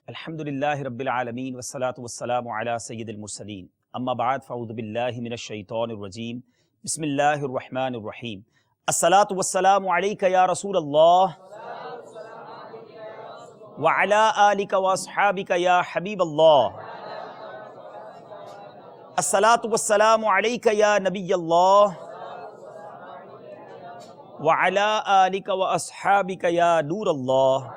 الحمدللہ رب العالمین والصلاة والسلام علی سید المرسلین اما بعد فاعوذ باللہ من الشیطان الرجیم بسم اللہ الرحمن الرحیم الصلاة والسلام علیک یا رسول اللہ وعلی آلک واصحابک یا حبیب اللہ الصلاة والسلام علیک یا نبی اللہ وعلی آلک واصحابک یا نور اللہ۔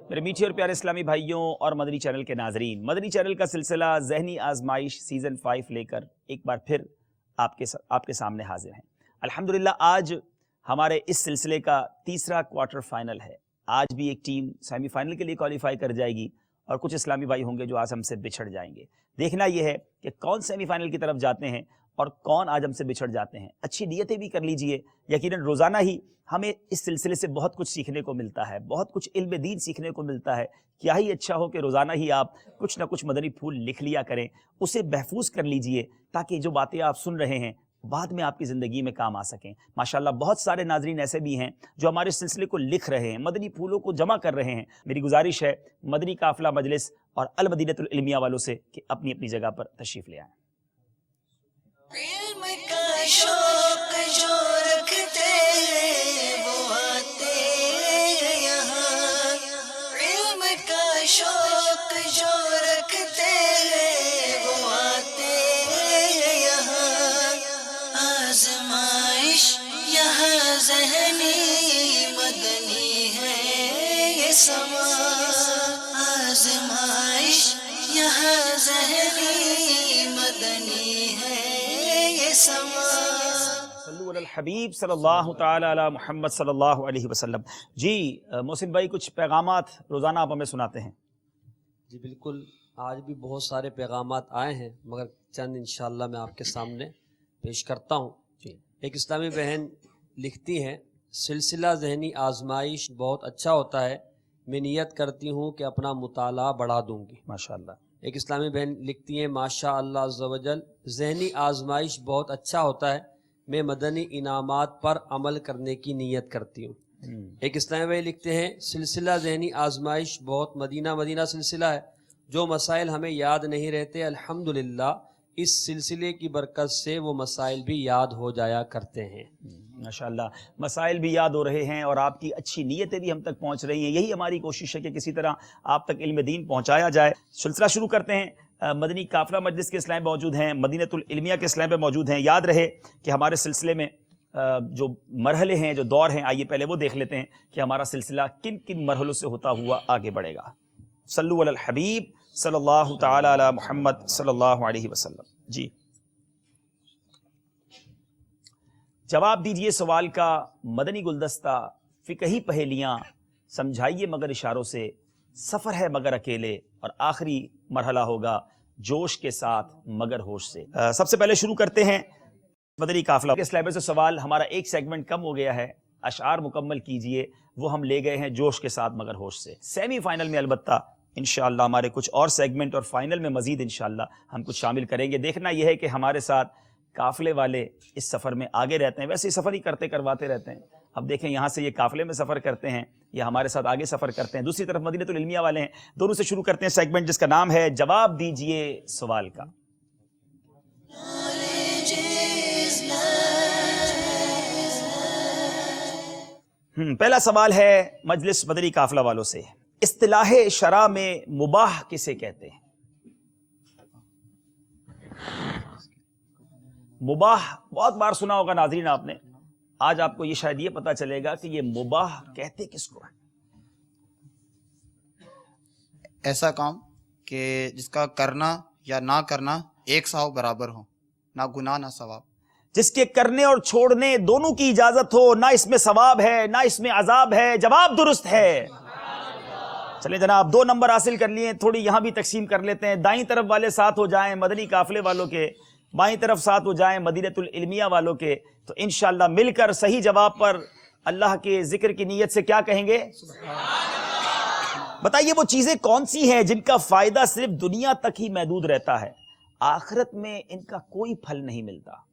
میرے میٹھے اور پیارے اسلامی بھائیوں اور مدنی چینل کے ناظرین، مدنی چینل کا سلسلہ ذہنی آزمائش سیزن 5 لے کر ایک بار پھر آپ کے سامنے حاضر ہیں۔ الحمدللہ آج ہمارے اس سلسلے کا تیسرا کوارٹر فائنل ہے۔ آج بھی ایک ٹیم سیمی فائنل کے لیے کوالیفائی کر جائے گی اور کچھ اسلامی بھائی ہوں گے جو آج ہم سے بچھڑ جائیں گے۔ دیکھنا یہ ہے کہ کون سیمی فائنل کی طرف جاتے ہیں اور کون آج ہم سے بچھڑ جاتے ہیں۔ اچھی نیتیں بھی کر لیجئے، یقیناً روزانہ ہی ہمیں اس سلسلے سے بہت کچھ سیکھنے کو ملتا ہے، بہت کچھ علم دین سیکھنے کو ملتا ہے۔ کیا ہی اچھا ہو کہ روزانہ ہی آپ کچھ نہ کچھ مدنی پھول لکھ لیا کریں، اسے محفوظ کر لیجئے تاکہ جو باتیں آپ سن رہے ہیں بعد میں آپ کی زندگی میں کام آ سکیں۔ ماشاءاللہ بہت سارے ناظرین ایسے بھی ہیں جو ہمارے سلسلے کو لکھ رہے ہیں، مدنی پھولوں کو جمع کر رہے ہیں۔ میری گزارش ہے مدنی قافلہ مجلس اور المدینۃ العلمیہ والوں سے کہ اپنی اپنی جگہ پر تشریف لے آئیں۔ علم کا شوق جو رکھتے ہیں وہ آتے ہیں یہاں، علم کا شوق جو رکھتے ہیں وہ آتے ہیں یہاں، آزمائش یہاں ذہنی مدنی ہے یہ سما، آزمائش یہاں ذہنی مدنی ہے یہ سما۔ صلو علی الحبیب صلی اللہ تعالی علی محمد صلی اللہ علیہ وسلم۔ جی محسن بھائی، کچھ پیغامات روزانہ آپ ہمیں سناتے ہیں۔ جی بالکل، آج بھی بہت سارے پیغامات آئے ہیں مگر چند انشاءاللہ میں آپ کے سامنے پیش کرتا ہوں۔ ایک اسلامی بہن لکھتی ہیں، سلسلہ ذہنی آزمائش بہت اچھا ہوتا ہے، میں نیت کرتی ہوں کہ اپنا مطالعہ بڑھا دوں گی۔ ماشاءاللہ۔ ایک اسلامی بہن لکھتی ہیں، ماشاء اللہ عز و جل ذہنی آزمائش بہت اچھا ہوتا ہے، میں مدنی انعامات پر عمل کرنے کی نیت کرتی ہوں۔ ایک اسلامی بھائی لکھتے ہیں، سلسلہ ذہنی آزمائش بہت مدینہ سلسلہ ہے، جو مسائل ہمیں یاد نہیں رہتے الحمدللہ اس سلسلے کی برکت سے وہ مسائل بھی یاد ہو جایا کرتے ہیں۔ ماشاءاللہ، مسائل بھی یاد ہو رہے ہیں اور آپ کی اچھی نیتیں بھی ہم تک پہنچ رہی ہیں۔ یہی ہماری کوشش ہے کہ کسی طرح آپ تک علم دین پہنچایا جائے۔ سلسلہ شروع کرتے ہیں۔ مدنی قافلہ مجلس کے اسلام موجود ہیں، مدینۃ العلمیہ کے اسلام پہ موجود ہیں۔ یاد رہے کہ ہمارے سلسلے میں جو مرحلے ہیں، جو دور ہیں، آئیے پہلے وہ دیکھ لیتے ہیں کہ ہمارا سلسلہ کن کن مرحلوں سے ہوتا ہوا آگے بڑھے گا۔ صلو علی الحبیب صلی اللہ تعالی علی محمد صلی اللہ علیہ وسلم۔ جی جواب دیجئے سوال کا مدنی گلدستہ، فقہی پہیلیاں سمجھائیے مگر اشاروں سے، سفر ہے مگر اکیلے اور آخری مرحلہ ہوگا جوش کے ساتھ مگر ہوش سے۔ سب سے پہلے شروع کرتے ہیں مدنی قافلہ کے سلیبس سے سوال۔ ہمارا ایک سیگمنٹ کم ہو گیا ہے، اشعار مکمل کیجئے، وہ ہم لے گئے ہیں جوش کے ساتھ مگر ہوش سے۔ سیمی فائنل میں البتہ انشاءاللہ ہمارے کچھ اور سیگمنٹ اور فائنل میں مزید انشاءاللہ ہم کچھ شامل کریں گے۔ دیکھنا یہ ہے کہ ہمارے ساتھ قافلے والے اس سفر میں آگے رہتے ہیں، ویسے سفر ہی کرواتے رہتے ہیں۔ اب دیکھیں یہاں سے یہ قافلے میں سفر کرتے ہیں یا ہمارے ساتھ آگے سفر کرتے ہیں، دوسری طرف مدینۃ العلمیہ والے ہیں۔ دونوں سے شروع کرتے ہیں سیگمنٹ جس کا نام ہے جواب دیجئے سوال کا۔ پہلا سوال ہے مجلس مدنی قافلہ والوں سے، اصطلاح شرع میں مباح کسے کہتے ہیں؟ مباح بہت بار سنا ہوگا ناظرین آپ نے، آج آپ کو یہ شاید یہ پتا چلے گا کہ یہ مباح کہتے کس کو ہے۔ ایسا کام کہ جس کا کرنا یا نہ کرنا ایک ساو برابر ہو، نہ گناہ نہ ثواب، جس کے کرنے اور چھوڑنے دونوں کی اجازت ہو، نہ اس میں ثواب ہے نہ اس میں عذاب ہے۔ جواب درست ہے۔ چلیں جناب 2 نمبر حاصل کر لیے, تھوڑی یہاں بھی تقسیم کر لیتے ہیں. دائیں طرف والے ساتھ ہو جائیں مدنی قافلے والوں کے, بائیں طرف ساتھ ہو جائیں مدینۃ العلمیہ والوں کے, تو انشاءاللہ مل کر صحیح جواب پر اللہ کے ذکر کی نیت سے کیا کہیں گے؟ بتائیے وہ چیزیں کون سی ہیں جن کا فائدہ صرف دنیا تک ہی محدود رہتا ہے, آخرت میں ان کا کوئی پھل نہیں ملتا؟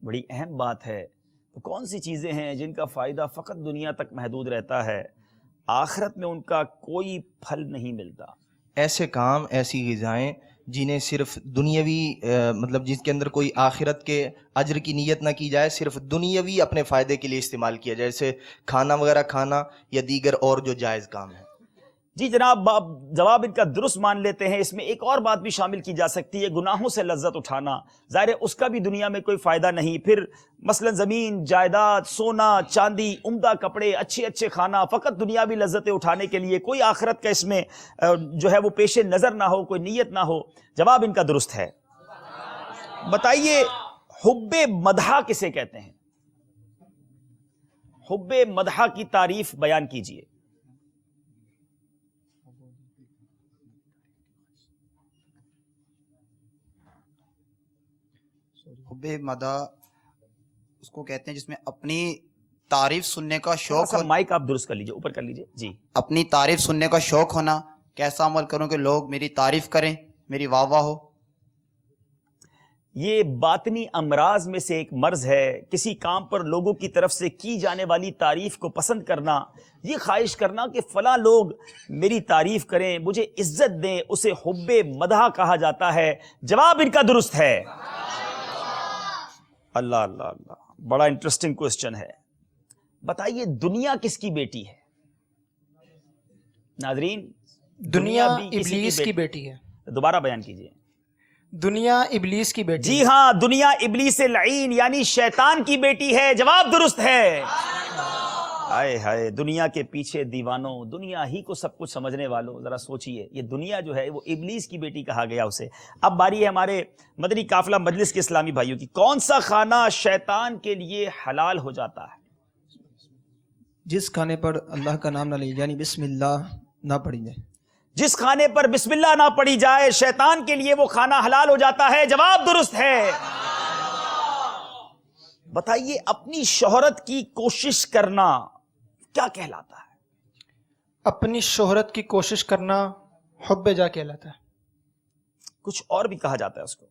بڑی اہم بات ہے. تو کون سی چیزیں ہیں جن کا فائدہ فقط دنیا تک محدود رہتا ہے, آخرت میں ان کا کوئی پھل نہیں ملتا؟ ایسے کام, ایسی غذائیں جنہیں صرف دنیاوی مطلب جس کے اندر کوئی آخرت کے اجر کی نیت نہ کی جائے, صرف دنیاوی اپنے فائدے کے لیے استعمال کیا جائے, جیسے کھانا وغیرہ کھانا یا دیگر اور جو جائز کام ہے. جی جناب, جواب ان کا درست مان لیتے ہیں. اس میں ایک اور بات بھی شامل کی جا سکتی ہے, گناہوں سے لذت اٹھانا. ظاہر ہے اس کا بھی دنیا میں کوئی فائدہ نہیں. پھر مثلا زمین جائیداد, سونا چاندی, عمدہ کپڑے, اچھے اچھے کھانا, فقط دنیاوی لذتیں اٹھانے کے لیے, کوئی آخرت کا اس میں جو ہے وہ پیش نظر نہ ہو, کوئی نیت نہ ہو. جواب ان کا درست ہے. بتائیے حب مدح کسے کہتے ہیں؟ حب مدح کی تعریف بیان کیجئے. حب مدح اس کو کہتے ہیں جس میں اپنی تعریف سننے کا شوق ہو. مائک آپ درست کر لیجئے, اوپر کر لیجئے. جی, اپنی تعریف سننے کا شوق ہونا, کیسا عمل کروں کہ لوگ میری تعریف کریں, میری واہ واہ ہو. یہ باطنی امراض میں سے ایک مرض ہے. کسی کام پر لوگوں کی طرف سے کی جانے والی تعریف کو پسند کرنا, یہ خواہش کرنا کہ فلاں لوگ میری تعریف کریں, مجھے عزت دیں, اسے حب مدح کہا جاتا ہے. جواب ان کا درست ہے. اللہ اللہ اللہ, بڑا انٹرسٹنگ کوسچن ہے. بتائیے دنیا کس کی بیٹی ہے؟ ناظرین, دنیا بھی کسی ابلیس کی بیٹی ہے. دوبارہ بیان کیجئے. دنیا ابلیس کی بیٹی جی ہاں, دنیا ابلیس لعین یعنی شیطان کی بیٹی ہے. جواب درست ہے. ہائے ہائے, دنیا کے پیچھے دیوانوں, دنیا ہی کو سب کچھ سمجھنے والوں, ذرا سوچئے, یہ دنیا جو ہے وہ ابلیس کی بیٹی کہا گیا اسے. اب باری ہے ہمارے مدنی قافلہ مجلس کے اسلامی بھائیوں کی. کون سا کھانا شیطان کے لیے حلال ہو جاتا ہے؟ جس کھانے پر اللہ کا نام نہ لے, یعنی بسم اللہ نہ پڑھی جائے. جس کھانے پر بسم اللہ نہ پڑھی جائے شیطان کے لیے وہ کھانا حلال ہو جاتا ہے. جواب درست ہے. بتائیے اپنی شہرت کی کوشش کرنا کیا کہلاتا ہے؟ اپنی شہرت کی کوشش کرنا حب جا کہلاتا ہے. کچھ اور بھی کہا جاتا ہے اس کو.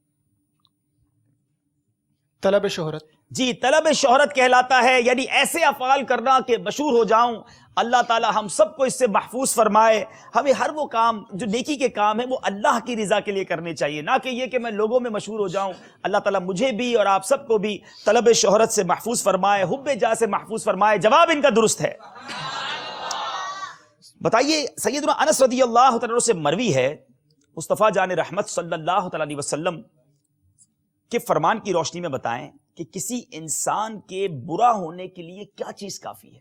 طلب شہرت. جی, طلب شہرت کہلاتا ہے, یعنی ایسے افعال کرنا کہ مشہور ہو جاؤں. اللہ تعالی ہم سب کو اس سے محفوظ فرمائے. ہمیں ہر وہ کام جو نیکی کے کام ہیں وہ اللہ کی رضا کے لیے کرنے چاہیے, نہ کہ یہ کہ میں لوگوں میں مشہور ہو جاؤں. اللہ تعالیٰ مجھے بھی اور آپ سب کو بھی طلب شہرت سے محفوظ فرمائے, حب جاہ سے محفوظ فرمائے. جواب ان کا درست ہے. بتائیے سیدنا انس رضی اللہ تعالیٰ سے مروی ہے, مصطفیٰ جان رحمت صلی اللہ تعالیٰ علیہ وسلم کے فرمان کی روشنی میں بتائیں کہ کسی انسان کے برا ہونے کے لیے کیا چیز کافی ہے؟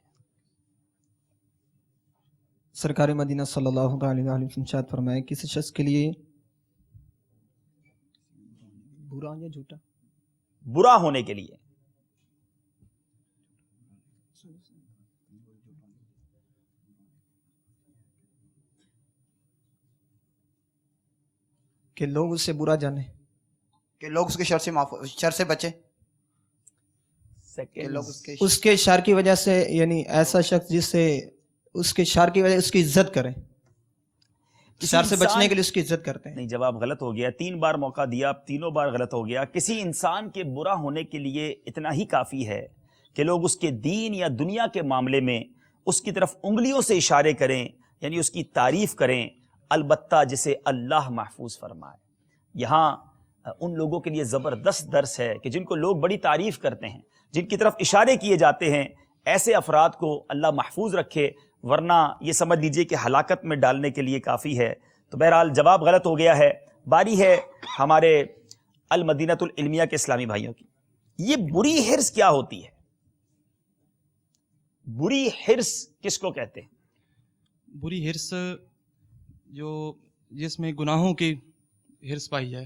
سرکار مدینہ صلی اللہ علیہ وسلم ارشاد فرمائے, کسی شخص کے لیے برا یا جھوٹا, برا ہونے کے لیے کہ لوگ اس سے برا جانے, کہ لوگ اس کے شر سے بچے, کہ لوگ اس کے شر کی وجہ سے, یعنی ایسا شخص جس سے اس کے شر کی وجہ اس کی عزت کریں, شر سے بچنے کے لیے اس کی عزت کرتے ہیں. نہیں, جواب غلط ہو گیا. 3 بار موقع دیا, 3 بار غلط ہو گیا. کسی انسان کے برا ہونے کے لیے اتنا ہی کافی ہے کہ لوگ اس کے دین یا دنیا کے معاملے میں اس کی طرف انگلیوں سے اشارے کریں, یعنی اس کی تعریف کریں, البتہ جسے اللہ محفوظ فرمائے. یہاں ان لوگوں کے لیے زبردست درس ہے کہ جن کو لوگ بڑی تعریف کرتے ہیں, جن کی طرف اشارے کیے جاتے ہیں, ایسے افراد کو اللہ محفوظ رکھے, ورنہ یہ سمجھ لیجئے کہ ہلاکت میں ڈالنے کے لیے کافی ہے. تو بہرحال جواب غلط ہو گیا ہے. باری ہے ہمارے المدینۃ العلمیہ کے اسلامی بھائیوں کی. یہ بری حرص کیا ہوتی ہے؟ بری حرص کس کو کہتے ہیں؟ بری حرص جو جس میں گناہوں کی حرص پائی جائے,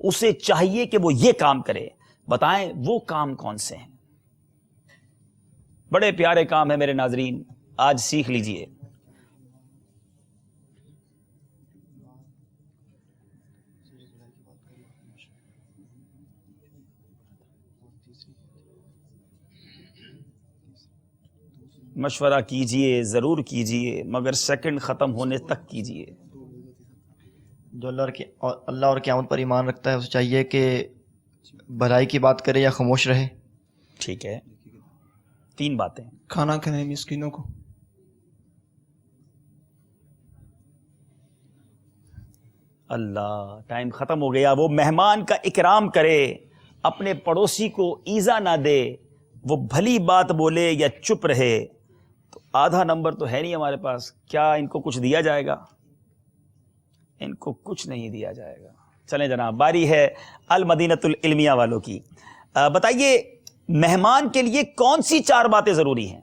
اسے چاہیے کہ وہ یہ کام کرے. بتائیں وہ کام کون سے ہیں؟ بڑے پیارے کام ہیں میرے ناظرین، آج سیکھ لیجئے. مشورہ کیجئے، ضرور کیجئے، مگر سیکنڈ ختم ہونے تک کیجئے. جو اللہ اور قیامت پر ایمان رکھتا ہے اسے چاہیے کہ بھلائی کی بات کرے یا خاموش رہے. ٹھیک ہے، 3 باتیں. کھانا کھلائیں مسکینوں کو. اللہ، ٹائم ختم ہو گیا. وہ مہمان کا اکرام کرے، اپنے پڑوسی کو ایذا نہ دے، وہ بھلی بات بولے یا چپ رہے. تو آدھا نمبر تو ہے نہیں ہمارے پاس. کیا ان کو کچھ دیا جائے گا؟ ان کو کچھ نہیں دیا جائے گا. چلیں جناب، باری ہے المدینۃ العلمیہ والوں کی. بتائیے مہمان کے لیے کون سی 4 باتیں ضروری ہیں؟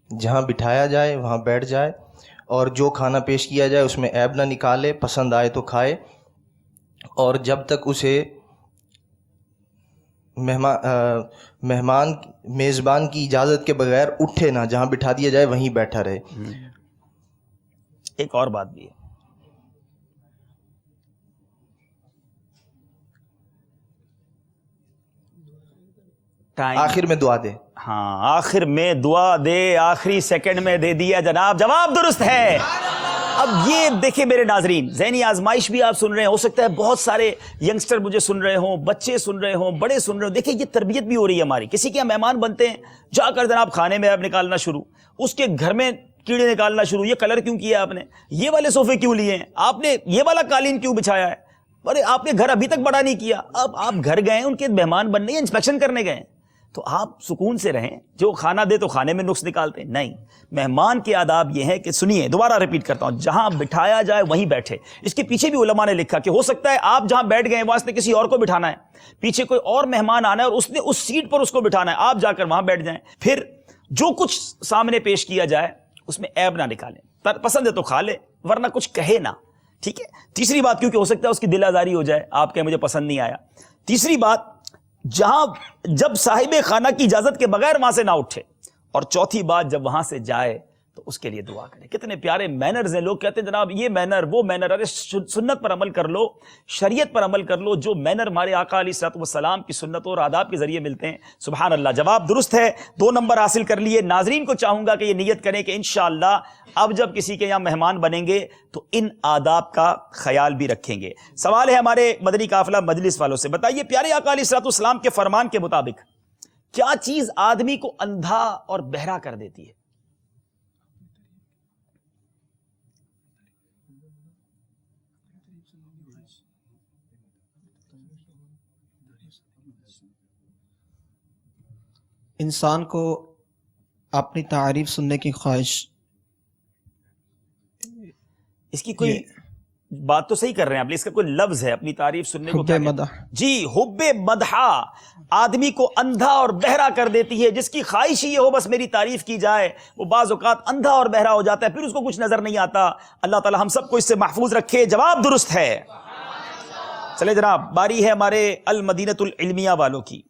جہاں بٹھایا جائے وہاں بیٹھ جائے، اور جو کھانا پیش کیا جائے اس میں عیب نہ نکالے، پسند آئے تو کھائے، اور جب تک اسے میزبان کی اجازت کے بغیر اٹھے نہ، جہاں بٹھا دیا جائے وہیں بیٹھا رہے. ایک اور بات بھی ہے، آخر میں دعا دے. ہاں، آخر میں دعا دے، آخری سیکنڈ میں دے دیا جناب. جواب درست ہے. اب یہ دیکھیں میرے ناظرین، ذہنی آزمائش بھی آپ سن رہے ہیں، ہو سکتا ہے بہت سارے ینگسٹر مجھے سن رہے ہوں، بچے سن رہے ہوں، بڑے سن رہے ہوں. دیکھیں یہ تربیت بھی ہو رہی ہے ہماری. کسی کے مہمان بنتے ہیں، جا کر جناب کھانے میں عیب نکالنا شروع، اس کے گھر میں کیڑے نکالنا شروع. یہ کلر کیوں کیا آپ نے؟ یہ والے صوفے کیوں لیے ہیں آپ نے؟ یہ والا قالین کیوں بچھایا ہے؟ ارے آپ نے گھر ابھی تک بڑا نہیں کیا. اب آپ گھر گئے، ان کے مہمان بننے یا انسپیکشن کرنے گئے، تو آپ سکون سے رہیں. جو کھانا دے تو کھانے میں نقص نکالتے ہیں؟ نہیں. مہمان کے آداب یہ ہے کہ سنیے، دوبارہ ریپیٹ کرتا ہوں، جہاں بٹھایا جائے وہیں بیٹھے. اس کے پیچھے بھی علماء نے لکھا کہ ہو سکتا ہے آپ جہاں بیٹھ گئے وہاں سے کسی اور کو بٹھانا ہے، پیچھے کوئی اور مہمان آنا ہے اور اس نے اس سیٹ پر اس کو بٹھانا ہے، آپ جا کر وہاں بیٹھ جائیں. پھر جو کچھ سامنے پیش کیا جائے اس میں عیب نہ نکالیں. پسند ہے تو کھا لے، ورنہ کچھ کہے نہ. ٹھیک ہے. تیسری بات، کیونکہ ہو سکتا ہے اس کی دل آزاری ہو جائے، آپ کہیں مجھے پسند نہیں آیا. تیسری بات، جب صاحب خانہ کی اجازت کے بغیر وہاں سے نہ اٹھے. اور چوتھی بات، جب وہاں سے جائے تو اس کے لیے دعا کرے. کتنے پیارے مینرز ہیں. لوگ کہتے ہیں جناب یہ مینر وہ مینر. ارے سنت پر عمل کر لو، شریعت پر عمل کر لو. جو مینر ہمارے آقا علیہ الصلوۃ والسلام کی سنتوں اور آداب کے ذریعے ملتے ہیں. سبحان اللہ. جواب درست ہے، 2 نمبر حاصل کر لیے. ناظرین کو چاہوں گا کہ یہ نیت کریں کہ انشاءاللہ اب جب کسی کے یہاں مہمان بنیں گے تو ان آداب کا خیال بھی رکھیں گے. سوال ہے ہمارے مدنی قافلہ مجلس والوں سے، بتائیے پیارے آقا علیہ الصلوۃ والسلام کے فرمان کے مطابق کیا چیز آدمی کو اندھا اور بہرا کر دیتی ہے؟ انسان کو اپنی تعریف سننے کی خواہش. اس کی کوئی بات تو صحیح کر رہے ہیں آپ، اس کا کوئی لفظ ہے اپنی تعریف سننے کو؟ حب مدح. جی، حب مدح آدمی کو اندھا اور بہرا کر دیتی ہے. جس کی خواہش ہی یہ ہو بس میری تعریف کی جائے، وہ بعض اوقات اندھا اور بہرا ہو جاتا ہے، پھر اس کو کچھ نظر نہیں آتا. اللہ تعالی ہم سب کو اس سے محفوظ رکھے. جواب درست ہے. چلے جناب، باری ہے ہمارے المدینۃ العلمیہ والوں کی.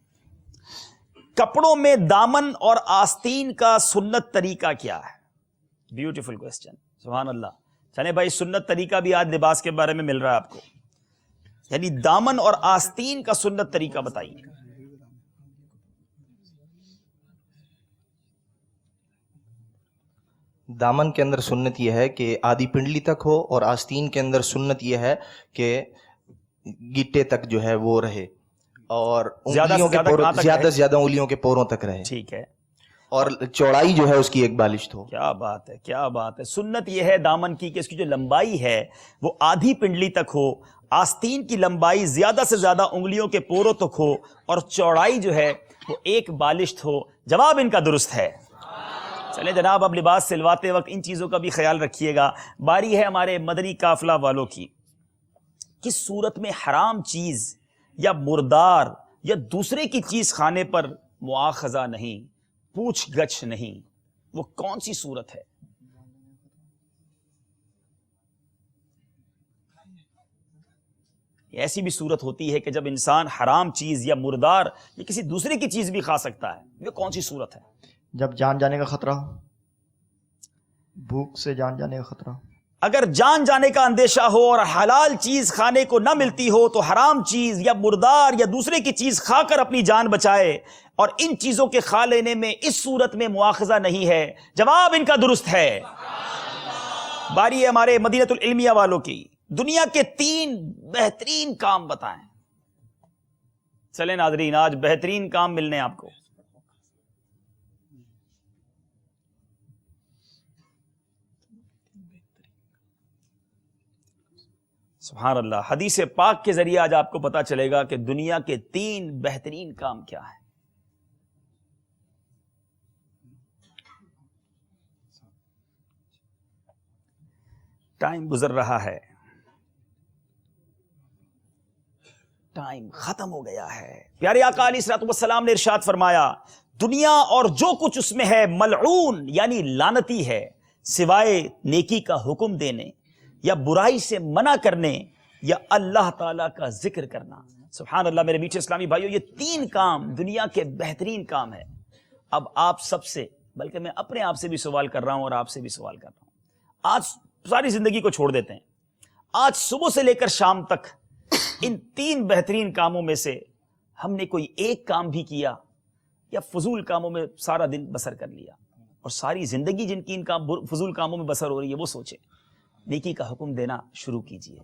کپڑوں میں دامن اور آستین کا سنت طریقہ کیا ہے؟ Beautiful question. سبحان اللہ. چلیں بھائی، سنت طریقہ بھی آج لباس کے بارے میں مل رہا ہے آپ کو. یعنی دامن اور آستین کا سنت طریقہ بتائیے. دامن کے اندر سنت یہ ہے کہ آدھی پنڈلی تک ہو، اور آستین کے اندر سنت یہ ہے کہ گٹے تک جو ہے وہ رہے، اور انگلیوں کے پوروں، زیادہ سے زیادہ انگلیوں کے پوروں تک رہے. ٹھیک ہے. اور چوڑائی جو ہے اس کی 1 بالشت ہو. کیا بات ہے، کیا بات ہے. سنت یہ ہے دامن کی کہ اس کی جو لمبائی ہے وہ آدھی پنڈلی تک ہو، آستین کی لمبائی زیادہ سے زیادہ انگلیوں کے پوروں تک ہو، اور چوڑائی جو ہے وہ 1 بالشت ہو. جواب ان کا درست ہے. چلیں جناب، اب لباس سلواتے وقت ان چیزوں کا بھی خیال رکھیے گا. باری ہے ہمارے مدنی قافلہ والوں کی. کس صورت میں حرام چیز یا مردار یا دوسرے کی چیز کھانے پر مواخذہ نہیں، پوچھ گچھ نہیں؟ وہ کون سی صورت ہے؟ ایسی بھی صورت ہوتی ہے کہ جب انسان حرام چیز یا مردار یا کسی دوسرے کی چیز بھی کھا سکتا ہے، یہ کون سی صورت ہے؟ جب جان جانے کا خطرہ ہو، بھوک سے جان جانے کا خطرہ ہو. اگر جان جانے کا اندیشہ ہو اور حلال چیز کھانے کو نہ ملتی ہو تو حرام چیز یا مردار یا دوسرے کی چیز کھا کر اپنی جان بچائے، اور ان چیزوں کے کھا لینے میں اس صورت میں مواخذہ نہیں ہے. جواب ان کا درست ہے. باری ہے ہمارے مدینۃ العلمیہ والوں کی. دنیا کے 3 بہترین کام بتائیں. چلیں ناظرین، آج بہترین کام ملنے آپ کو. سبحان اللہ، حدیث پاک کے ذریعے آج آپ کو پتا چلے گا کہ دنیا کے 3 بہترین کام کیا ہیں. ٹائم گزر رہا ہے، ٹائم ختم ہو گیا ہے. پیارے آقا علیہ الصلوۃ والسلام نے ارشاد فرمایا، دنیا اور جو کچھ اس میں ہے ملعون یعنی لعنتی ہے، سوائے نیکی کا حکم دینے یا برائی سے منع کرنے یا اللہ تعالیٰ کا ذکر کرنا. سبحان اللہ میرے میٹھے اسلامی بھائیو، یہ 3 کام دنیا کے بہترین کام ہے. اب آپ سب سے، بلکہ میں اپنے آپ سے بھی سوال کر رہا ہوں اور آپ سے بھی سوال کر رہا ہوں. آج ساری زندگی کو چھوڑ دیتے ہیں، آج صبح سے لے کر شام تک ان 3 بہترین کاموں میں سے ہم نے کوئی ایک کام بھی کیا یا فضول کاموں میں سارا دن بسر کر لیا؟ اور ساری زندگی جن کی ان فضول کاموں میں بسر ہو رہی ہے وہ سوچیں. نیکی کا حکم دینا شروع کیجئے،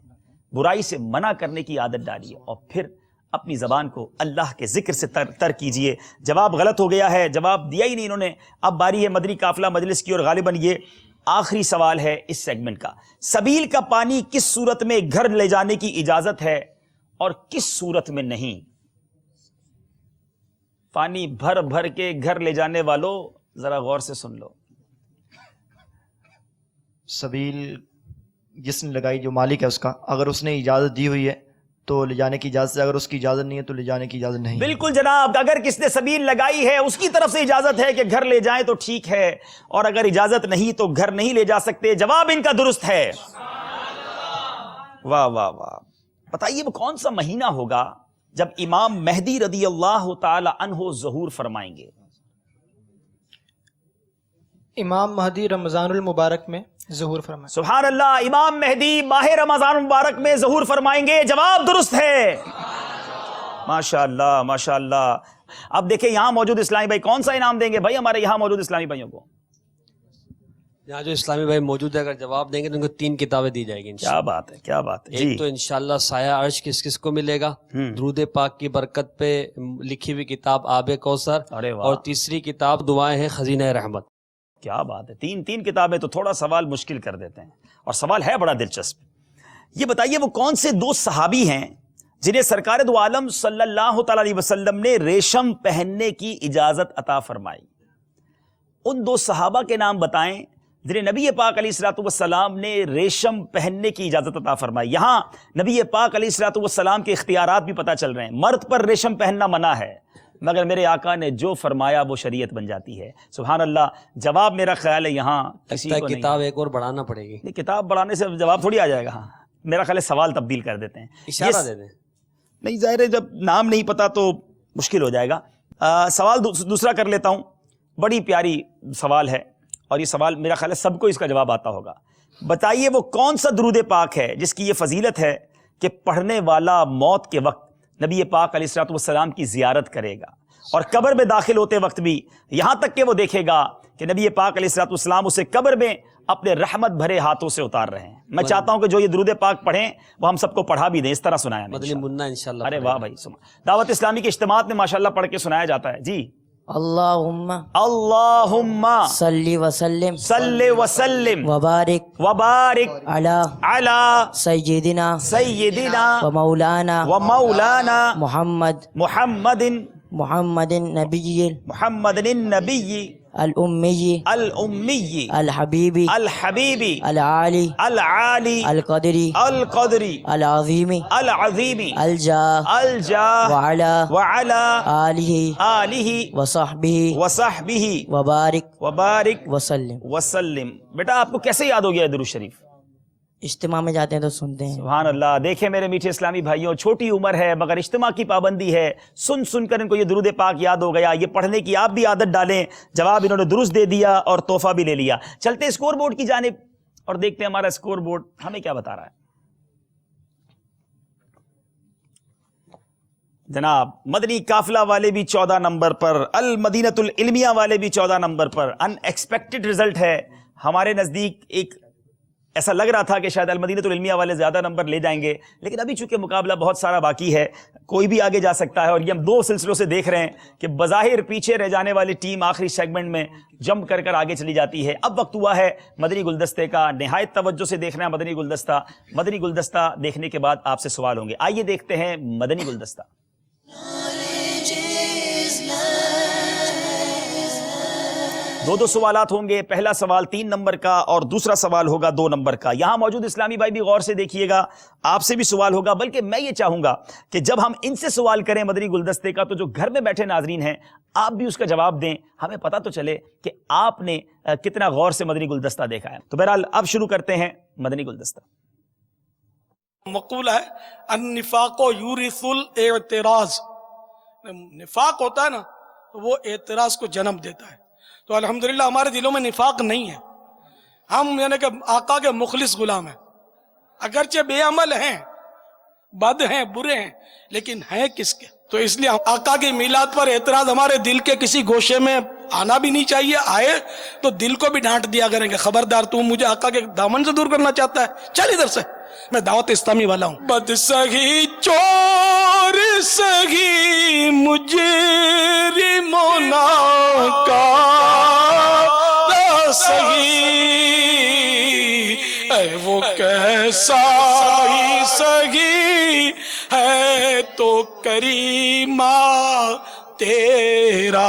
برائی سے منع کرنے کی عادت ڈالیے، اور پھر اپنی زبان کو اللہ کے ذکر سے تر کیجئے. جواب غلط ہو گیا ہے، جواب دیا ہی نہیں انہوں نے. اب باری ہے مدنی قافلہ مجلس کی، اور غالباً یہ آخری سوال ہے اس سیگمنٹ کا. سبیل کا پانی کس صورت میں گھر لے جانے کی اجازت ہے اور کس صورت میں نہیں؟ پانی بھر بھر کے گھر لے جانے والوں ذرا غور سے سن لو. سبیل جس نے لگائی، جو مالک ہے اس کا، اگر اس نے اجازت دی ہوئی ہے تو لے جانے کی اجازت ہے، اگر اس کی اجازت نہیں ہے تو لے جانے کی اجازت نہیں. بالکل جناب، اگر کس نے سبیل لگائی ہے اس کی طرف سے اجازت ہے کہ گھر لے جائیں تو ٹھیک ہے، اور اگر اجازت نہیں تو گھر نہیں لے جا سکتے. جواب ان کا درست ہے. واہ واہ واہ. بتائیے وہ کون سا مہینہ ہوگا جب امام مہدی رضی اللہ تعالی عنہ ظہور فرمائیں گے؟ امام مہدی رمضان المبارک میں ظہور فرمائیں. سبحان اللہ، امام مہدی ماہ رمضان مبارک میں ظہور فرمائیں گے. جواب درست ہے. ماشاء اللہ ماشاء اللہ. اب دیکھیں یہاں موجود اسلامی بھائی کون سا انعام دیں گے بھائی ہمارے یہاں موجود اسلامی بھائیوں کو؟ یہاں جو اسلامی بھائی موجود ہے اگر جواب دیں گے تو ان کو 3 کتابیں دی جائے گی. کیا بات ہے، کیا بات ہے. ایک تو انشاءاللہ سایہ عرش کس کو ملے گا، درود پاک کی برکت پہ لکھی ہوئی کتاب آب کوثر، اور تیسری کتاب دعائیں ہیں خزینہ رحمت. کیا بات ہے. 3 کتابیں تو تھوڑا سوال مشکل کر دیتے ہیں، اور سوال ہے بڑا دلچسپ. یہ بتائیے وہ کون سے 2 صحابی ہیں جنہیں سرکار دو عالم صلی اللہ تعالی علیہ وسلم نے ریشم پہننے کی اجازت عطا فرمائی؟ ان 2 صحابہ کے نام بتائیں جنہیں نبی پاک علیہ الصلوۃ والسلام نے ریشم پہننے کی اجازت عطا فرمائی. یہاں نبی پاک علیہ الصلوۃ والسلام کے اختیارات بھی پتہ چل رہے ہیں. مرد پر ریشم پہننا منع ہے، مگر میرے آقا نے جو فرمایا وہ شریعت بن جاتی ہے. سبحان اللہ. جواب میرا خیال ہے یہاں کسی کو نہیں. کتاب ایک اور بڑھانا پڑے گی. کتاب بڑھانے سے جواب تھوڑی آ جائے گا. ہاں میرا خیال ہے سوال تبدیل کر دیتے ہیں، اشارہ دے دیں. نہیں ظاہر ہے جب نام نہیں پتا تو مشکل ہو جائے گا. سوال دوسرا کر لیتا ہوں. بڑی پیاری سوال ہے، اور یہ سوال میرا خیال ہے سب کو اس کا جواب آتا ہوگا. بتائیے وہ کون سا درود پاک ہے جس کی یہ فضیلت ہے کہ پڑھنے والا موت کے وقت نبی پاک علیہ الصلوۃ والسلام کی زیارت کرے گا، اور قبر میں داخل ہوتے وقت بھی یہاں تک کہ وہ دیکھے گا کہ نبی پاک علیہ الصلوۃ والسلام اسے قبر میں اپنے رحمت بھرے ہاتھوں سے اتار رہے ہیں. میں چاہتا ہوں کہ جو یہ درود پاک پڑھیں وہ ہم سب کو پڑھا بھی دیں. اس طرح سنایا مدنی منا انشاءاللہ. ارے واہ بھائی، دعوت اسلامی کے اجتماعات میں ماشاءاللہ پڑھ کے سنایا جاتا ہے. جی اللہم صلی وسلم وبارک علی سیدنا و مولانا محمد النبی الامی الحبیب العالی القدری العظیم الجاہ وعلی آلہ وصحبہ وبارک وسلم. بیٹا آپ کو کیسے یاد ہو گیا درود شریف؟ اجتماع میں جاتے ہیں تو سنتے ہیں. سبحان اللہ. دیکھیں میرے میٹھے اسلامی بھائیوں، چھوٹی عمر ہے مگر اجتماع کی پابندی ہے. سن سن کر ان کو یہ درود پاک یاد ہو گیا. یہ پڑھنے کی آپ بھی عادت ڈالیں. جواب انہوں نے درست دے دیا اور تحفہ بھی لے لیا. چلتے اسکور بورڈ کی جانب اور دیکھتے ہیں ہمارا اسکور بورڈ ہمیں کیا بتا رہا ہے. جناب مدنی قافلہ والے بھی 14 نمبر پر، المدینۃ العلمیہ والے بھی 14 نمبر پر. ان ایکسپیکٹڈ رزلٹ ہے. ہمارے نزدیک ایک ایسا لگ رہا تھا کہ شاید المدینۃ العلمیہ والے زیادہ نمبر لے جائیں گے، لیکن ابھی چونکہ مقابلہ بہت سارا باقی ہے، کوئی بھی آگے جا سکتا ہے. اور یہ ہم 2 سلسلوں سے دیکھ رہے ہیں کہ بظاہر پیچھے رہ جانے والی ٹیم آخری سیگمنٹ میں جمپ کر کر آگے چلی جاتی ہے. اب وقت ہوا ہے مدنی گلدستے کا. نہایت توجہ سے دیکھنا ہے مدنی گلدستہ. مدنی گلدستہ دیکھنے کے بعد آپ سے سوال ہوں گے. آئیے دیکھتے ہیں مدنی گلدستہ. دو سوالات ہوں گے. پہلا سوال 3 نمبر کا اور دوسرا سوال ہوگا 2 نمبر کا. یہاں موجود اسلامی بھائی بھی غور سے دیکھیے گا. آپ سے بھی سوال ہوگا، بلکہ میں یہ چاہوں گا کہ جب ہم ان سے سوال کریں مدنی گلدستے کا تو جو گھر میں بیٹھے ناظرین ہیں آپ بھی اس کا جواب دیں. ہمیں پتہ تو چلے کہ آپ نے کتنا غور سے مدنی گلدستہ دیکھا ہے. تو بہرحال اب شروع کرتے ہیں مدنی گلدستہ. مقولہ ہے النفاق یورث الاعتراض. نفاق ہوتا ہے نا تو وہ اعتراض کو جنم دیتا ہے. تو الحمدللہ ہمارے دلوں میں نفاق نہیں ہے. ہم یعنی کہ آقا کے مخلص غلام ہیں. اگرچہ بے عمل ہیں، بد ہیں، برے ہیں، لیکن ہیں کس کے؟ تو اس لیے آقا کی میلاد پر اعتراض ہمارے دل کے کسی گوشے میں آنا بھی نہیں چاہیے. آئے تو دل کو بھی ڈانٹ دیا کریں گے، خبردار تو مجھے آقا کے دامن سے دور کرنا چاہتا ہے، چل ادھر سے. میں دعوت اسلامی والا ہوں. بد سگی چور سگی مجرموں کا سگی اے وہ کیسا ہی سگی ہے تو کریمہ تیرا.